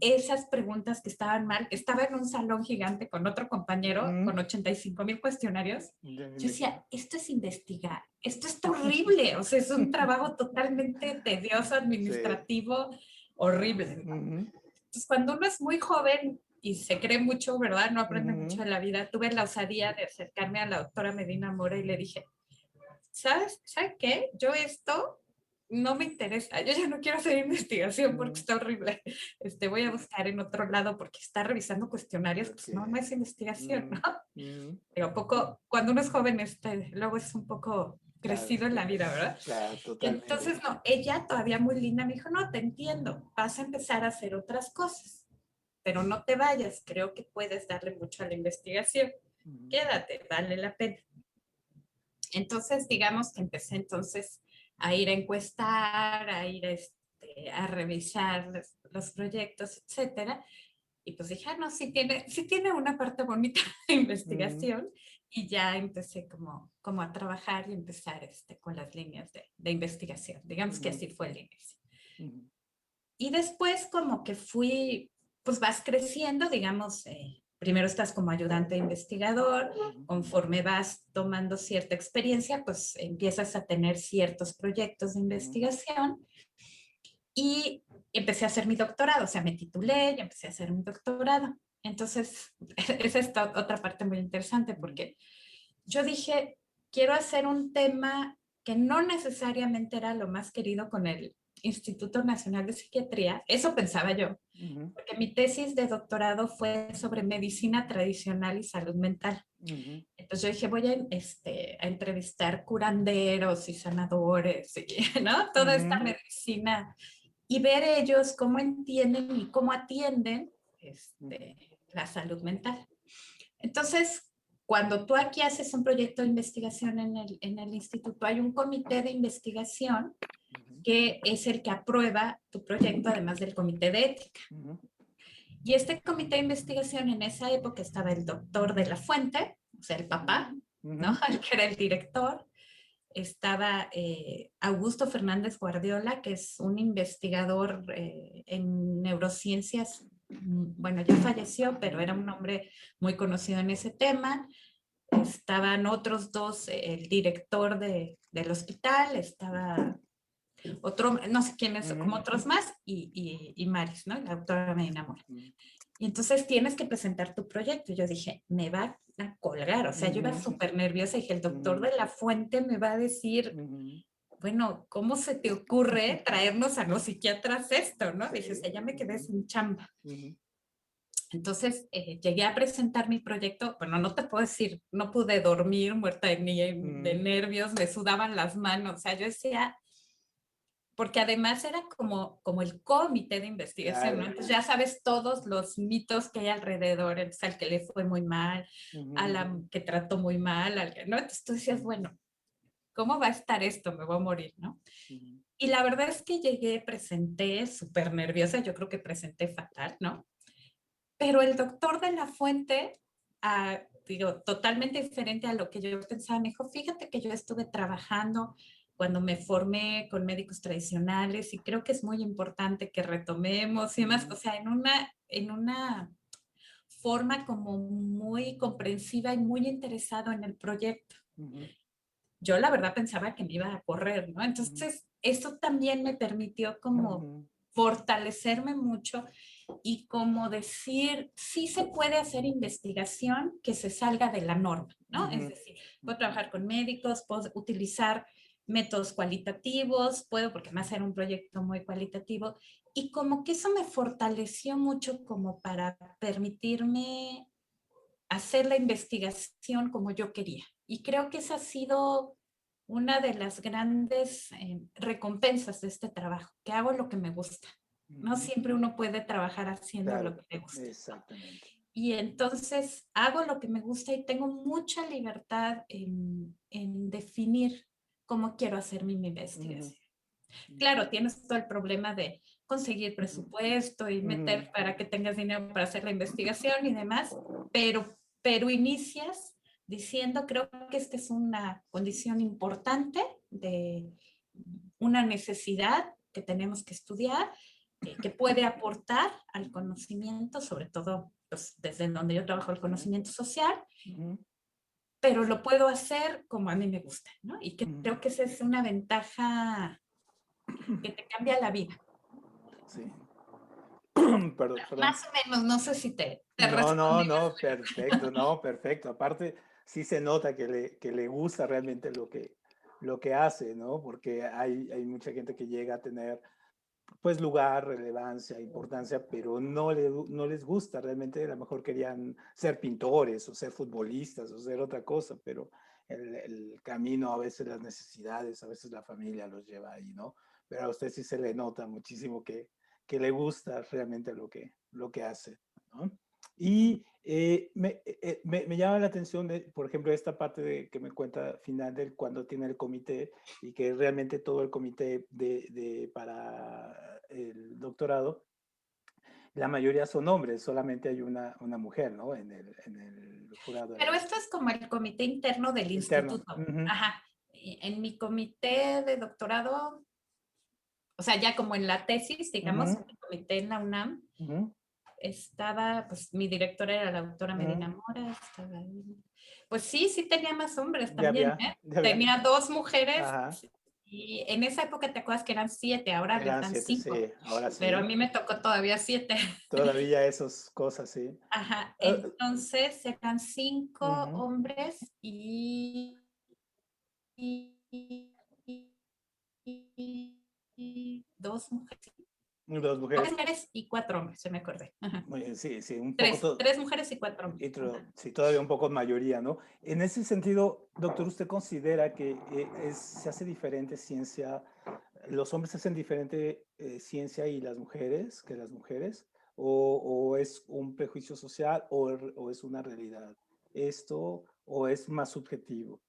esas preguntas que estaban mal. Estaba en un salón gigante con otro compañero con 85,000 cuestionarios. Yo decía, esto es investigar, esto está horrible, o sea, es un trabajo totalmente tedioso, administrativo, horrible. Entonces, cuando uno es muy joven y se cree mucho, ¿verdad? No aprende mucho de la vida. Tuve la osadía de acercarme a la doctora Medina Mora y le dije, ¿sabes qué? Yo esto no me interesa. Yo ya no quiero hacer investigación porque está horrible. Voy a buscar en otro lado porque está revisando cuestionarios. Pues no es investigación, ¿no? Pero poco, cuando uno es joven, luego es un poco crecido en la vida, ¿verdad? Claro, Y totalmente. entonces, no, ella todavía muy linda me dijo, no, te entiendo, vas a empezar a hacer otras cosas, pero no te vayas, creo que puedes darle mucho a la investigación. Quédate, vale la pena. Entonces, digamos que empecé entonces a ir a encuestar, a ir a revisar los proyectos, etcétera. Y pues dije, no, sí tiene una parte bonita de investigación. Y ya empecé como a trabajar y empezar con las líneas de investigación. Digamos que así fue el inicio. Y después como que pues vas creciendo, digamos, primero estás como ayudante investigador, conforme vas tomando cierta experiencia, pues empiezas a tener ciertos proyectos de investigación y empecé a hacer mi doctorado, o sea, me titulé y empecé a hacer mi doctorado. Entonces, esa es otra parte muy interesante porque yo dije, quiero hacer un tema que no necesariamente era lo más querido con el Instituto Nacional de Psiquiatría, eso pensaba yo, porque mi tesis de doctorado fue sobre medicina tradicional y salud mental. Entonces yo dije, voy a entrevistar curanderos y sanadores, ¿no? Toda esta medicina y ver ellos cómo entienden y cómo atienden la salud mental. Entonces, cuando tú aquí haces un proyecto de investigación en el instituto, hay un comité de investigación que es el que aprueba tu proyecto, además del comité de ética. Y este comité de investigación, en esa época estaba el doctor de la Fuente, o sea, el papá, ¿no? El que era el director. Estaba Augusto Fernández Guardiola, que es un investigador en neurociencias. Bueno, ya falleció, pero era un hombre muy conocido en ese tema. Estaban otros dos, el director del hospital, estaba otro, no sé quién es, como otros más, y Maris, ¿no? La doctora Medina Mora. Y entonces tienes que presentar tu proyecto. Yo dije, me va a colgar. O sea, yo iba súper nerviosa y dije, el doctor de la Fuente me va a decir, bueno, ¿cómo se te ocurre traernos a los psiquiatras esto, no? Dije, o sea, ya me quedé sin chamba. Entonces llegué a presentar mi proyecto, bueno, no te puedo decir, no pude dormir, muerta de nervios, me sudaban las manos, o sea, yo decía, porque además era como el comité de investigación, ¿no? Claro. Entonces ya sabes todos los mitos que hay alrededor, entonces, al que le fue muy mal, a la que trató muy mal, al que, ¿no? Entonces tú decías, bueno, ¿cómo va a estar esto? Me voy a morir, ¿no? Y la verdad es que llegué, presenté súper nerviosa, yo creo que presenté fatal, ¿no? Pero el doctor de la Fuente, digo, totalmente diferente a lo que yo pensaba, me dijo, fíjate que yo estuve trabajando cuando me formé con médicos tradicionales y creo que es muy importante que retomemos y demás, o sea, en una forma como muy comprensiva y muy interesado en el proyecto. Yo la verdad pensaba que me iba a correr, ¿no? Entonces, eso también me permitió como fortalecerme mucho y como decir, sí se puede hacer investigación que se salga de la norma, ¿no? Es decir, puedo trabajar con médicos, puedo utilizar métodos cualitativos, puedo, porque además era un proyecto muy cualitativo, y como que eso me fortaleció mucho como para permitirme hacer la investigación como yo quería. Y creo que esa ha sido una de las grandes recompensas de este trabajo, que hago lo que me gusta. No siempre uno puede trabajar haciendo Claro, lo que le gusta. exactamente. Y entonces hago lo que me gusta y tengo mucha libertad en definir cómo quiero hacer mi investigación. Claro, tienes todo el problema de conseguir presupuesto y meter para que tengas dinero para hacer la investigación y demás, pero inicias diciendo, creo que esta es una condición importante de una necesidad que tenemos que estudiar, que puede aportar al conocimiento, sobre todo pues, desde donde yo trabajo el conocimiento social, pero lo puedo hacer como a mí me gusta, ¿no? Y que creo que esa es una ventaja que te cambia la vida. Sí. Perdón. Más o menos, no sé si te No, respondí. perfecto, no, perfecto. Aparte, sí se nota que le gusta realmente lo que hace, ¿no? Porque hay mucha gente que llega a tener, pues, lugar, relevancia, importancia, pero no les gusta realmente. A lo mejor querían ser pintores o ser futbolistas o ser otra cosa, pero el camino, a veces las necesidades, a veces la familia los lleva ahí, ¿no? Pero a usted sí se le nota muchísimo que le gusta realmente lo que hace, ¿no? Y me llama la atención, por ejemplo, esta parte que me cuenta final del cuando tiene el comité y que realmente todo el comité para el doctorado, la mayoría son hombres, solamente hay una mujer, ¿no? En el jurado Pero esto es como el comité interno del interno. instituto. Ajá. En mi comité de doctorado, o sea, ya como en la tesis, digamos, en el comité en la UNAM, estaba, pues mi directora era la doctora Medina Mora, estaba ahí. Pues sí, sí tenía más hombres también, ¿eh? Ya había. Tenía 2 mujeres. Ajá. Y en esa época te acuerdas que eran 7, ahora Eran están 7, 5. sí, ahora sí. Pero a mí me tocó todavía 7. Todavía esas cosas, sí. Ajá, entonces eran 5 hombres y 2 mujeres. 2 2 mujeres. mujeres y 4 hombres, se me acordé. Ajá. Muy bien, sí, sí, un poco 3 mujeres y 4 hombres. sí, todavía un poco mayoría, ¿no? En ese sentido, doctor, ¿usted considera que se hace diferente ciencia, los hombres hacen diferente ciencia y las mujeres que las mujeres? ¿O es un prejuicio social o es una realidad? ¿Esto o es más subjetivo?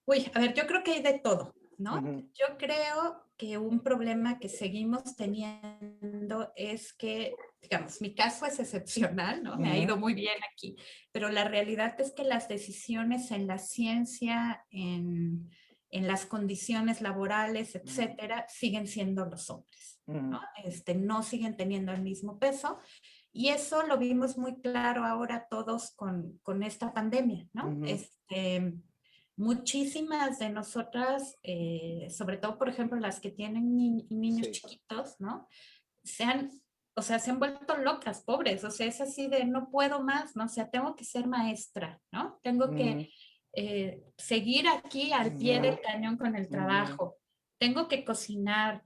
Uy, a ver, yo creo que hay de todo, ¿no? Yo creo que un problema que seguimos teniendo es que, digamos, mi caso es excepcional, ¿no? Me ha ido muy bien aquí, pero la realidad es que las decisiones en la ciencia, en las condiciones laborales, etcétera, siguen siendo los hombres, ¿no? No siguen teniendo el mismo peso. Y eso lo vimos muy claro ahora todos con esta pandemia, ¿no? Muchísimas de nosotras, sobre todo, por ejemplo, las que tienen niños chiquitos, ¿no? O sea, se han vuelto locas, pobres, o sea, es así de no puedo más, ¿no? O sea, tengo que ser maestra, ¿no? Tengo que seguir aquí al pie del cañón con el trabajo, tengo que cocinar,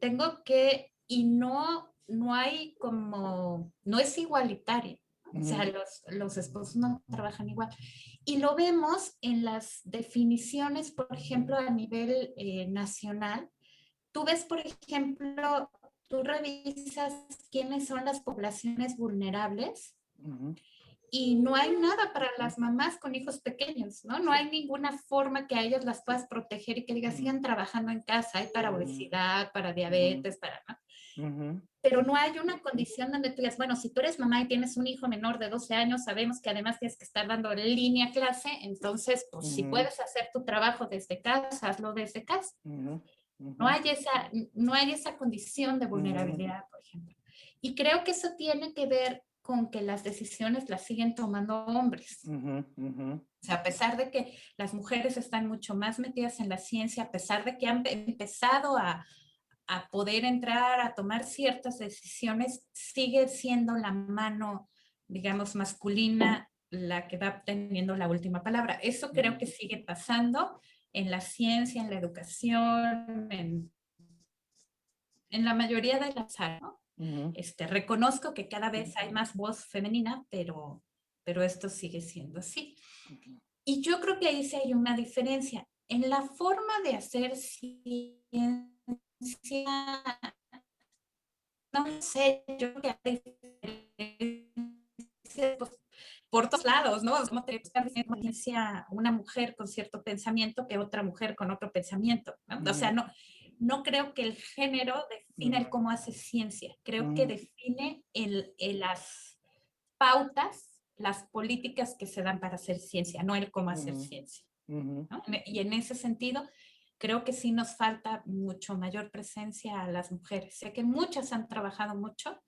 tengo que, y no hay como, no es igualitario. O sea, los esposos no trabajan igual. Y lo vemos en las definiciones, por ejemplo, a nivel nacional. Tú ves, por ejemplo, tú revisas quiénes son las poblaciones vulnerables y no hay nada para las mamás con hijos pequeños, ¿no? No hay ninguna forma que a ellas las puedas proteger y que digas, sigan trabajando en casa. Hay para obesidad, para diabetes, para... ¿no? Pero no hay una condición donde tú digas, bueno, si tú eres mamá y tienes un hijo menor de 12 años, sabemos que además tienes que estar dando en línea clase, entonces, pues si puedes hacer tu trabajo desde casa, hazlo desde casa. No hay esa condición de vulnerabilidad, por ejemplo. Y creo que eso tiene que ver con que las decisiones las siguen tomando hombres. O sea, a pesar de que las mujeres están mucho más metidas en la ciencia, a pesar de que han empezado a poder entrar a tomar ciertas decisiones, sigue siendo la mano, digamos, masculina la que va teniendo la última palabra. Eso creo que sigue pasando en la ciencia, en la educación, en la mayoría de las áreas, ¿no? Reconozco que cada vez hay más voz femenina, pero esto sigue siendo así. Y yo creo que ahí sí hay una diferencia. En la forma de hacer ciencia, no sé, yo creo que hay diferencias pues, por todos lados, ¿no? Como te ciencia una mujer con cierto pensamiento que otra mujer con otro pensamiento, ¿no? O sea, no creo que el género define el cómo hace ciencia. Creo que define las pautas, las políticas que se dan para hacer ciencia, no el cómo hacer ciencia. ¿No? Y en ese sentido, creo que sí nos falta mucho mayor presencia a las mujeres. Sé que muchas han trabajado mucho,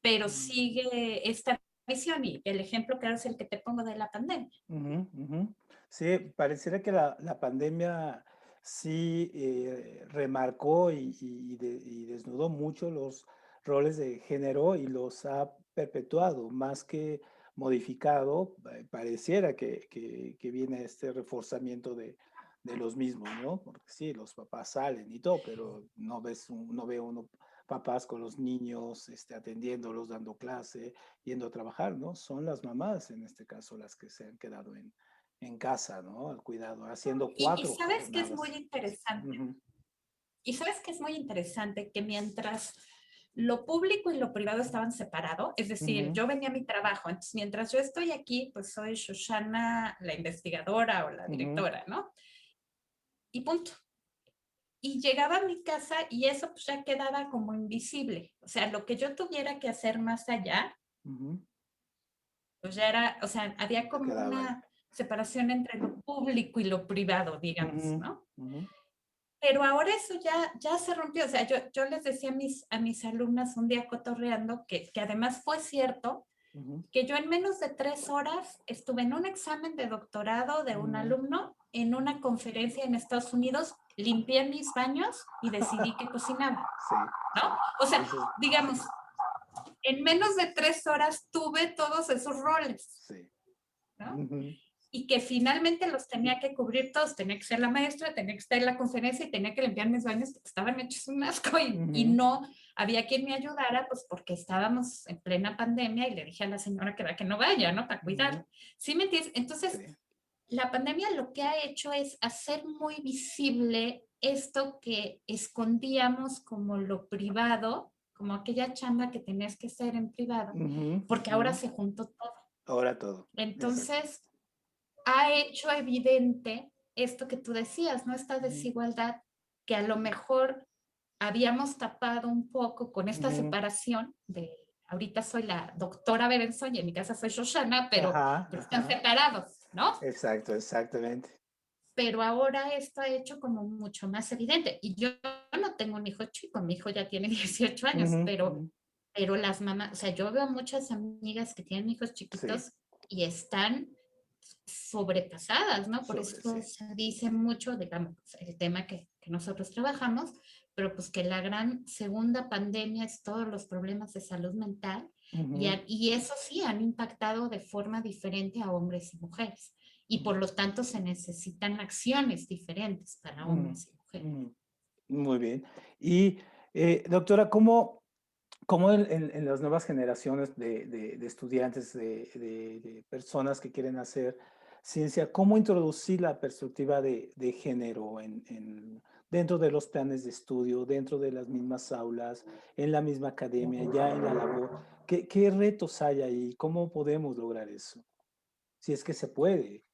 pero sigue esta visión y el ejemplo que es el que te pongo de la pandemia. Sí, pareciera que la pandemia sí remarcó y desnudó mucho los roles de género y los ha perpetuado, más que modificado, pareciera que viene este reforzamiento de los mismos, ¿no? Porque sí, los papás salen y todo, pero no ve uno papás con los niños, atendiéndolos, dando clase, yendo a trabajar, ¿no? Son las mamás, en este caso, las que se han quedado en casa, ¿no? Al cuidado, haciendo 4 y sabes que es jornadas. muy interesante. Y sabes que es muy interesante que mientras lo público y lo privado estaban separados, es decir, yo venía a mi trabajo, entonces mientras yo estoy aquí, pues soy Shoshana, la investigadora o la directora, ¿no? Y punto. Y llegaba a mi casa y eso pues ya quedaba como invisible. O sea, lo que yo tuviera que hacer más allá, pues ya era, o sea, había como una separación entre lo público y lo privado, digamos, ¿no? Pero ahora eso ya se rompió. O sea, yo les decía a mis alumnas un día cotorreando que además fue cierto que yo en menos de 3 horas estuve en un examen de doctorado de un alumno, en una conferencia en Estados Unidos, limpié mis baños y decidí que cocinaba, ¿no? O sea, digamos, en menos de 3 horas tuve todos esos roles, ¿no? Y que finalmente los tenía que cubrir todos. Tenía que ser la maestra, tenía que estar en la conferencia y tenía que limpiar mis baños porque estaban hechos un asco y no había quien me ayudara, pues porque estábamos en plena pandemia y le dije a la señora que no vaya, ¿no? Para cuidar. ¿Sí me entiendes? Entonces, la pandemia lo que ha hecho es hacer muy visible esto que escondíamos como lo privado, como aquella chamba que tenías que hacer en privado, porque ahora se juntó todo. Ahora todo. Entonces, ha hecho evidente esto que tú decías, ¿no? Esta desigualdad que a lo mejor habíamos tapado un poco con esta separación de, ahorita soy la doctora Berenson y en mi casa soy Shoshana, pero están separados, ¿no? Exacto, exactamente. Pero ahora esto ha hecho como mucho más evidente. Y yo no tengo un hijo chico, mi hijo ya tiene 18 años, pero las mamás, o sea, yo veo muchas amigas que tienen hijos chiquitos y están sobrepasadas, ¿no? Por eso se dice mucho, digamos, el tema que nosotros trabajamos, pero pues que la gran segunda pandemia es todos los problemas de salud mental y eso sí han impactado de forma diferente a hombres y mujeres y por lo tanto se necesitan acciones diferentes para hombres y mujeres. Muy bien. Y doctora, ¿cómo cómo en las nuevas generaciones de estudiantes, de personas que quieren hacer ciencia, cómo introducir la perspectiva de género dentro de los planes de estudio, dentro de las mismas aulas, en la misma academia, ya en la labor? ¿Qué retos hay ahí? ¿Cómo podemos lograr eso? Si es que se puede.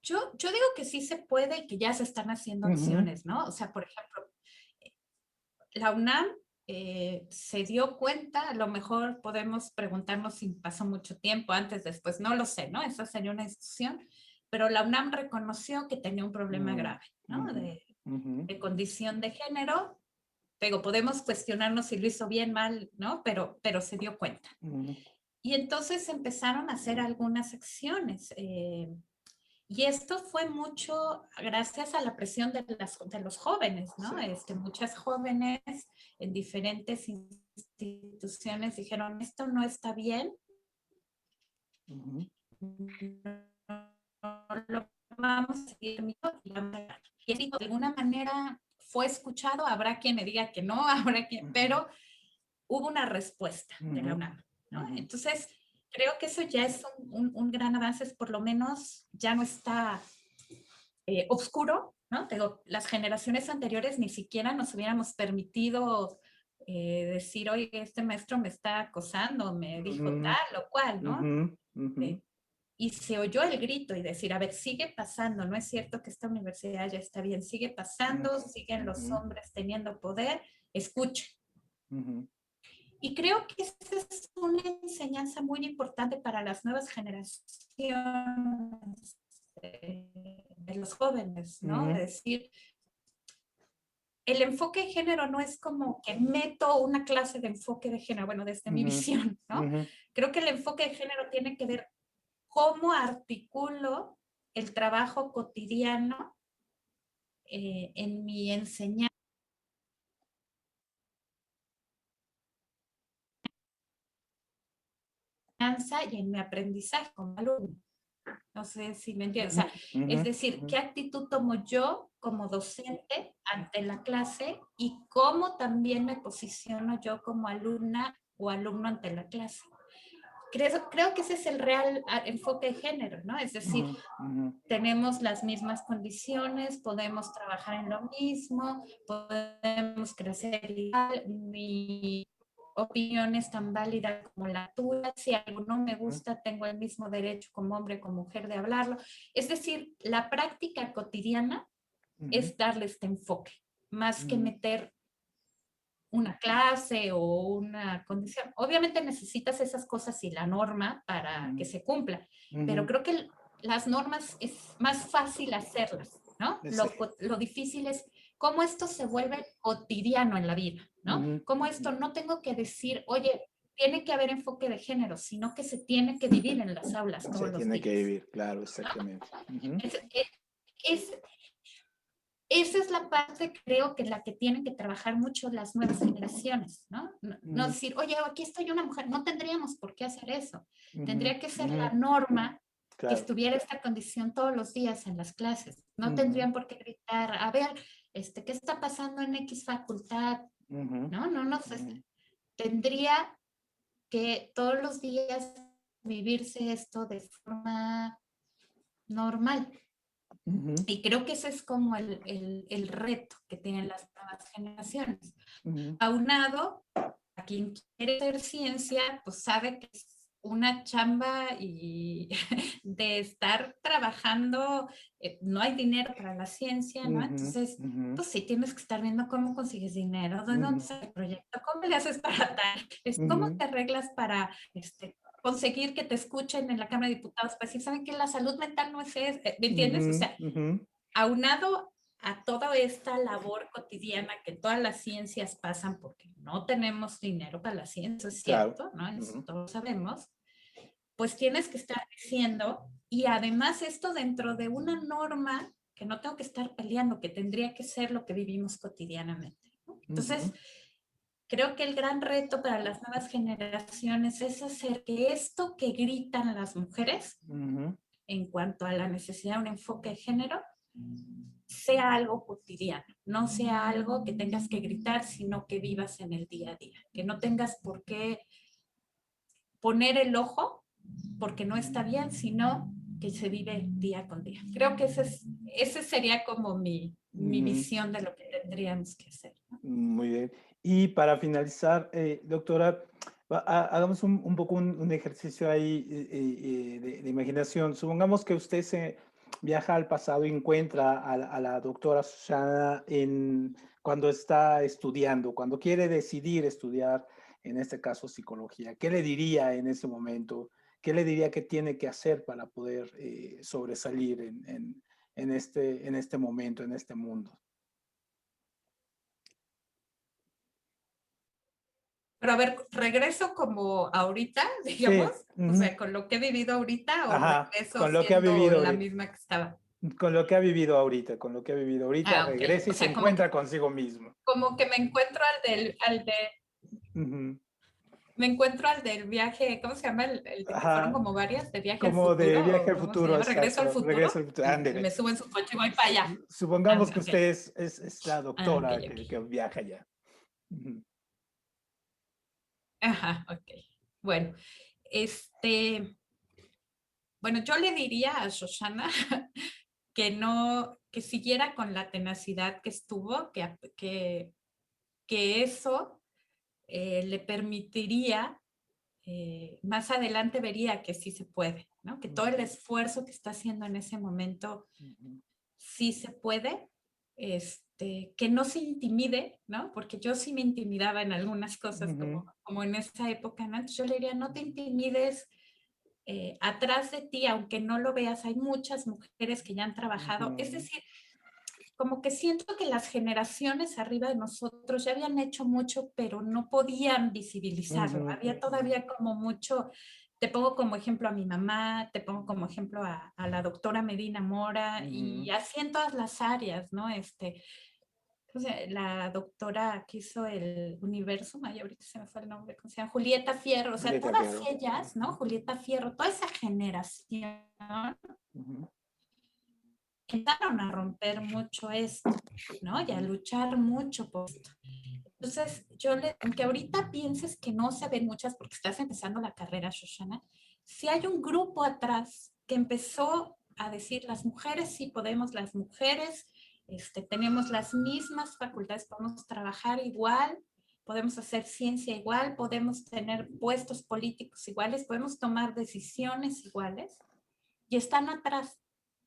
Yo digo que sí se puede y que ya se están haciendo acciones, ¿no? O sea, por ejemplo, la UNAM se dio cuenta, a lo mejor podemos preguntarnos si pasó mucho tiempo antes, después, no lo sé, ¿no? Eso sería una discusión, pero la UNAM reconoció que tenía un problema grave, ¿no? De condición de género. Digo, podemos cuestionarnos si lo hizo bien, mal, ¿no? Pero se dio cuenta. Y entonces empezaron a hacer algunas acciones. Y esto fue mucho gracias a la presión de los jóvenes, ¿no? Sí. Muchas jóvenes en diferentes instituciones dijeron, esto no está bien, no lo vamos a seguir y de alguna manera fue escuchado, habrá quien me diga que no, habrá quien, pero hubo una respuesta de la UNAM, ¿no? Entonces, creo que eso ya es un gran avance, por lo menos ya no está oscuro, ¿no? Digo, las generaciones anteriores ni siquiera nos hubiéramos permitido decir, oye, este maestro me está acosando, me dijo tal o cual, ¿no? Y se oyó el grito y decir, a ver, sigue pasando, no es cierto que esta universidad ya está bien, sigue pasando, siguen los hombres teniendo poder, escucha. Y creo que esa es una enseñanza muy importante para las nuevas generaciones de los jóvenes, ¿no? De decir, el enfoque de género no es como que meto una clase de enfoque de género, bueno, desde mi visión, ¿no? Creo que el enfoque de género tiene que ver cómo articulo el trabajo cotidiano en mi enseñanza y en mi aprendizaje como alumno. No sé si me entiendes. O sea, es decir, ¿qué actitud tomo yo como docente ante la clase y cómo también me posiciono yo como alumna o alumno ante la clase? Creo que ese es el real enfoque de género, ¿no? Es decir, tenemos las mismas condiciones, podemos trabajar en lo mismo, podemos crecer igual, mi opinión es tan válida como la tuya, si algo no me gusta, tengo el mismo derecho como hombre, como mujer de hablarlo. Es decir, la práctica cotidiana es darle este enfoque, más que meter una clase o una condición. Obviamente necesitas esas cosas y la norma para que se cumpla, pero creo que las normas es más fácil hacerlas, ¿no? Lo difícil es cómo esto se vuelve cotidiano en la vida, ¿no? Cómo esto no tengo que decir, oye, tiene que haber enfoque de género, sino que se tiene que vivir en las aulas todos los días. Se tiene que vivir, claro, exactamente. Esa es la parte, creo, que la que tienen que trabajar mucho las nuevas generaciones, ¿no? No decir, oye, aquí estoy una mujer, no tendríamos por qué hacer eso. Tendría que ser la norma que estuviera esta condición todos los días en las clases. No tendrían por qué gritar, a ver, ¿qué está pasando en X facultad? No sé. Tendría que todos los días vivirse esto de forma normal. Y creo que ese es como el reto que tienen las nuevas generaciones. Aunado, a quien quiere hacer ciencia, pues sabe que es una chamba y de estar trabajando, no hay dinero para la ciencia, ¿no? Entonces, pues sí, tienes que estar viendo cómo consigues dinero, dónde está el proyecto, cómo le haces para tal, cómo te arreglas para conseguir que te escuchen en la Cámara de Diputados, para decir, ¿saben que la salud mental no es eso? ¿Me entiendes? O sea, aunado a toda esta labor cotidiana que todas las ciencias pasan porque no tenemos dinero para la ciencia, es cierto, ¿no? Eso todos sabemos, pues tienes que estar diciendo, y además esto dentro de una norma que no tengo que estar peleando, que tendría que ser lo que vivimos cotidianamente, ¿no? Entonces, creo que el gran reto para las nuevas generaciones es hacer que esto que gritan las mujeres en cuanto a la necesidad de un enfoque de género sea algo cotidiano, no sea algo que tengas que gritar, sino que vivas en el día a día, que no tengas por qué poner el ojo porque no está bien, sino que se vive día con día. Creo que ese sería como mi visión de lo que tendríamos que hacer, ¿no? Muy bien. Y para finalizar, doctora, hagamos un poco un ejercicio ahí de imaginación. Supongamos que usted se viaja al pasado y encuentra a la doctora Shoshana cuando está estudiando, cuando quiere decidir estudiar, en este caso, psicología. ¿Qué le diría en ese momento? ¿Qué le diría que tiene que hacer para poder sobresalir en este momento, en este mundo? Pero a ver, regreso como ahorita, digamos, Sí. o sea, con lo que he vivido ahorita o Ajá, regreso con lo que ha siendo vivido la ahorita. misma que estaba. Con lo que ha vivido ahorita, Ah, ok. regresa O y se sea, encuentra consigo mismo. como que me encuentro Ujú. me encuentro al del viaje, ¿cómo se llama? El de que fueron Ajá, como varias, de viaje al como de futuro, viaje o al ¿cómo se futuro, llama? Regreso al exacto. Regresa futuro. al futuro, Y ándele. me subo en su coche y voy para allá. Supongamos que Ok. usted es la Ah, ok, doctora ok. que viaja ya. Ujú. Ajá, ok. Bueno, bueno, yo le diría a Shoshana que no, que siguiera con la tenacidad que estuvo, que eso le permitiría, más adelante vería que sí se puede, ¿no? Que todo el esfuerzo que está haciendo en ese momento Ujú. sí se puede, que no se intimide, ¿no? Porque yo sí me intimidaba en algunas cosas Ujú. como en esa época, ¿no? Entonces yo le diría, no te intimides, atrás de ti, aunque no lo veas, hay muchas mujeres que ya han trabajado. Es Ujú. decir, como que siento que las generaciones arriba de nosotros ya habían hecho mucho, pero no podían visibilizarlo. Ujú. Había todavía como mucho, te pongo como ejemplo a mi mamá, te pongo como ejemplo a la doctora Medina Mora y Ujú. así en todas las áreas, ¿no? O sea, la doctora que hizo el Universum, ay, ahorita se me fue el nombre, ¿cómo se llama? Julieta Fierro, o sea, Julieta todas Fierro. ellas, ¿no? Julieta Fierro, toda esa generación Ujú. empezaron a romper mucho esto, ¿no? Y a luchar mucho por esto. Entonces, aunque ahorita pienses que no se ven muchas porque estás empezando la carrera, Shoshana, si hay un grupo atrás que empezó a decir, las mujeres sí podemos, las mujeres tenemos las mismas facultades, podemos trabajar igual, podemos hacer ciencia igual, podemos tener puestos políticos iguales, podemos tomar decisiones iguales, y están atrás.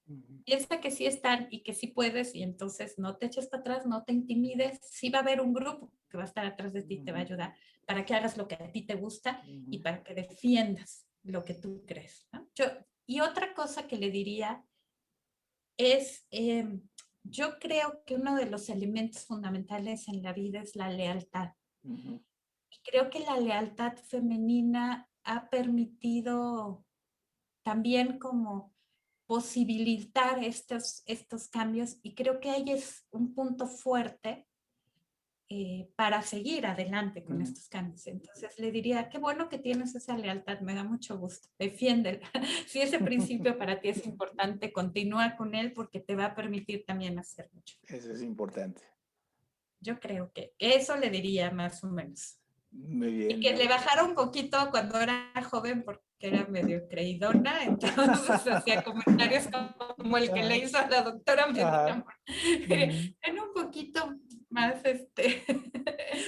Ujú. Piensa que sí están y que sí puedes, y entonces no te eches para atrás, no te intimides. Sí va a haber un grupo que va a estar atrás de ti, te va a ayudar para que hagas lo que a ti te gusta y Ujú. para que defiendas lo que tú crees, ¿no? Y otra cosa que le diría es, yo creo que uno de los elementos fundamentales en la vida es la lealtad. Ujú. Y creo que la lealtad femenina ha permitido también como posibilitar estos cambios, y creo que ahí es un punto fuerte para seguir adelante con Ujú. estos cambios. Entonces le diría, qué bueno que tienes esa lealtad, me da mucho gusto, defiéndela. Si ese principio para ti es importante, continúa con él porque te va a permitir también hacer mucho. Eso es importante. Yo creo que eso le diría más o menos. Muy Y bien. que le bajara un poquito cuando era joven porque era medio creidona, entonces hacía comentarios como el que le hizo a la doctora Medina Ajá. Mora. Ujú. Ten un poquito más,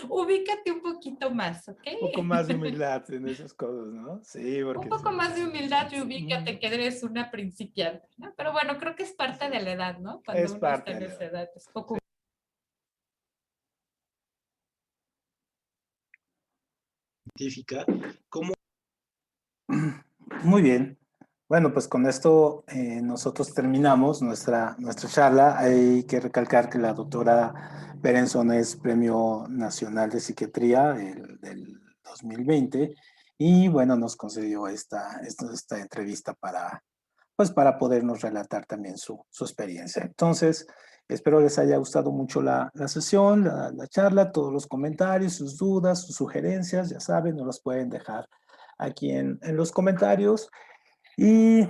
ubícate un poquito más, ¿ok? Un poco más de humildad en esas cosas, ¿no? Sí, Un porque sí. poco más de humildad y Ujú. ubícate que eres una principiante, ¿no? Pero bueno, creo que es parte de la edad, ¿no? Cuando Es uno está parte en de la esa edad. edad, es Sí. poco Científica, ¿cómo Muy bien. Bueno, pues con esto nosotros terminamos nuestra charla. Hay que recalcar que la doctora Berenson es Premio Nacional de Psiquiatría del 2020 y bueno, nos concedió esta entrevista pues para podernos relatar también su experiencia. Entonces, espero les haya gustado mucho la sesión, la charla, todos los comentarios, sus dudas, sus sugerencias, ya saben, nos los pueden dejar aquí en los comentarios. Y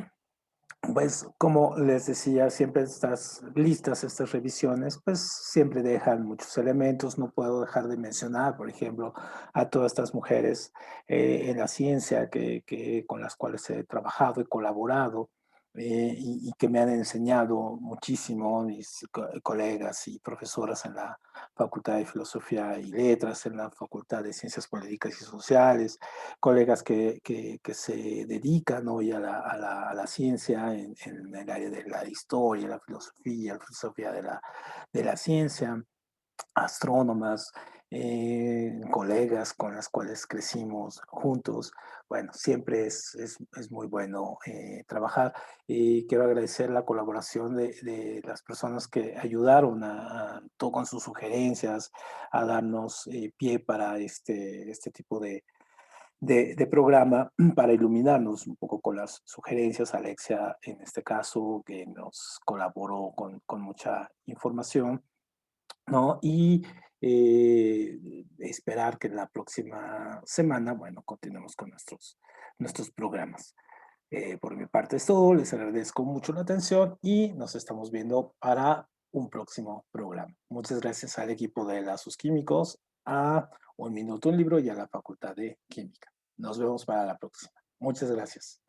Pues, como les decía, siempre estas listas, estas revisiones, pues siempre dejan muchos elementos. No puedo dejar de mencionar, por ejemplo, a todas estas mujeres en la ciencia con las cuales he trabajado y colaborado y que me han enseñado muchísimo, mis colegas y profesoras en la Facultad de Filosofía y Letras, en la Facultad de Ciencias Políticas y Sociales, colegas que se dedican hoy a la ciencia en el área de la historia, la filosofía de la ciencia, astrónomas, colegas con las cuales crecimos juntos. Bueno, siempre es muy bueno trabajar y quiero agradecer la colaboración de las personas que ayudaron todo con sus sugerencias, a darnos pie para este tipo de programa para iluminarnos un poco con las sugerencias. Alexia, en este caso, que nos colaboró con mucha información, ¿no? Y esperar que la próxima semana, bueno, continuemos con nuestros programas. Por mi parte es todo, les agradezco mucho la atención y nos estamos viendo para un próximo programa. Muchas gracias al equipo de Lazos Químicos, a Un Minuto, un Libro y a la Facultad de Química. Nos vemos para la próxima. Muchas gracias.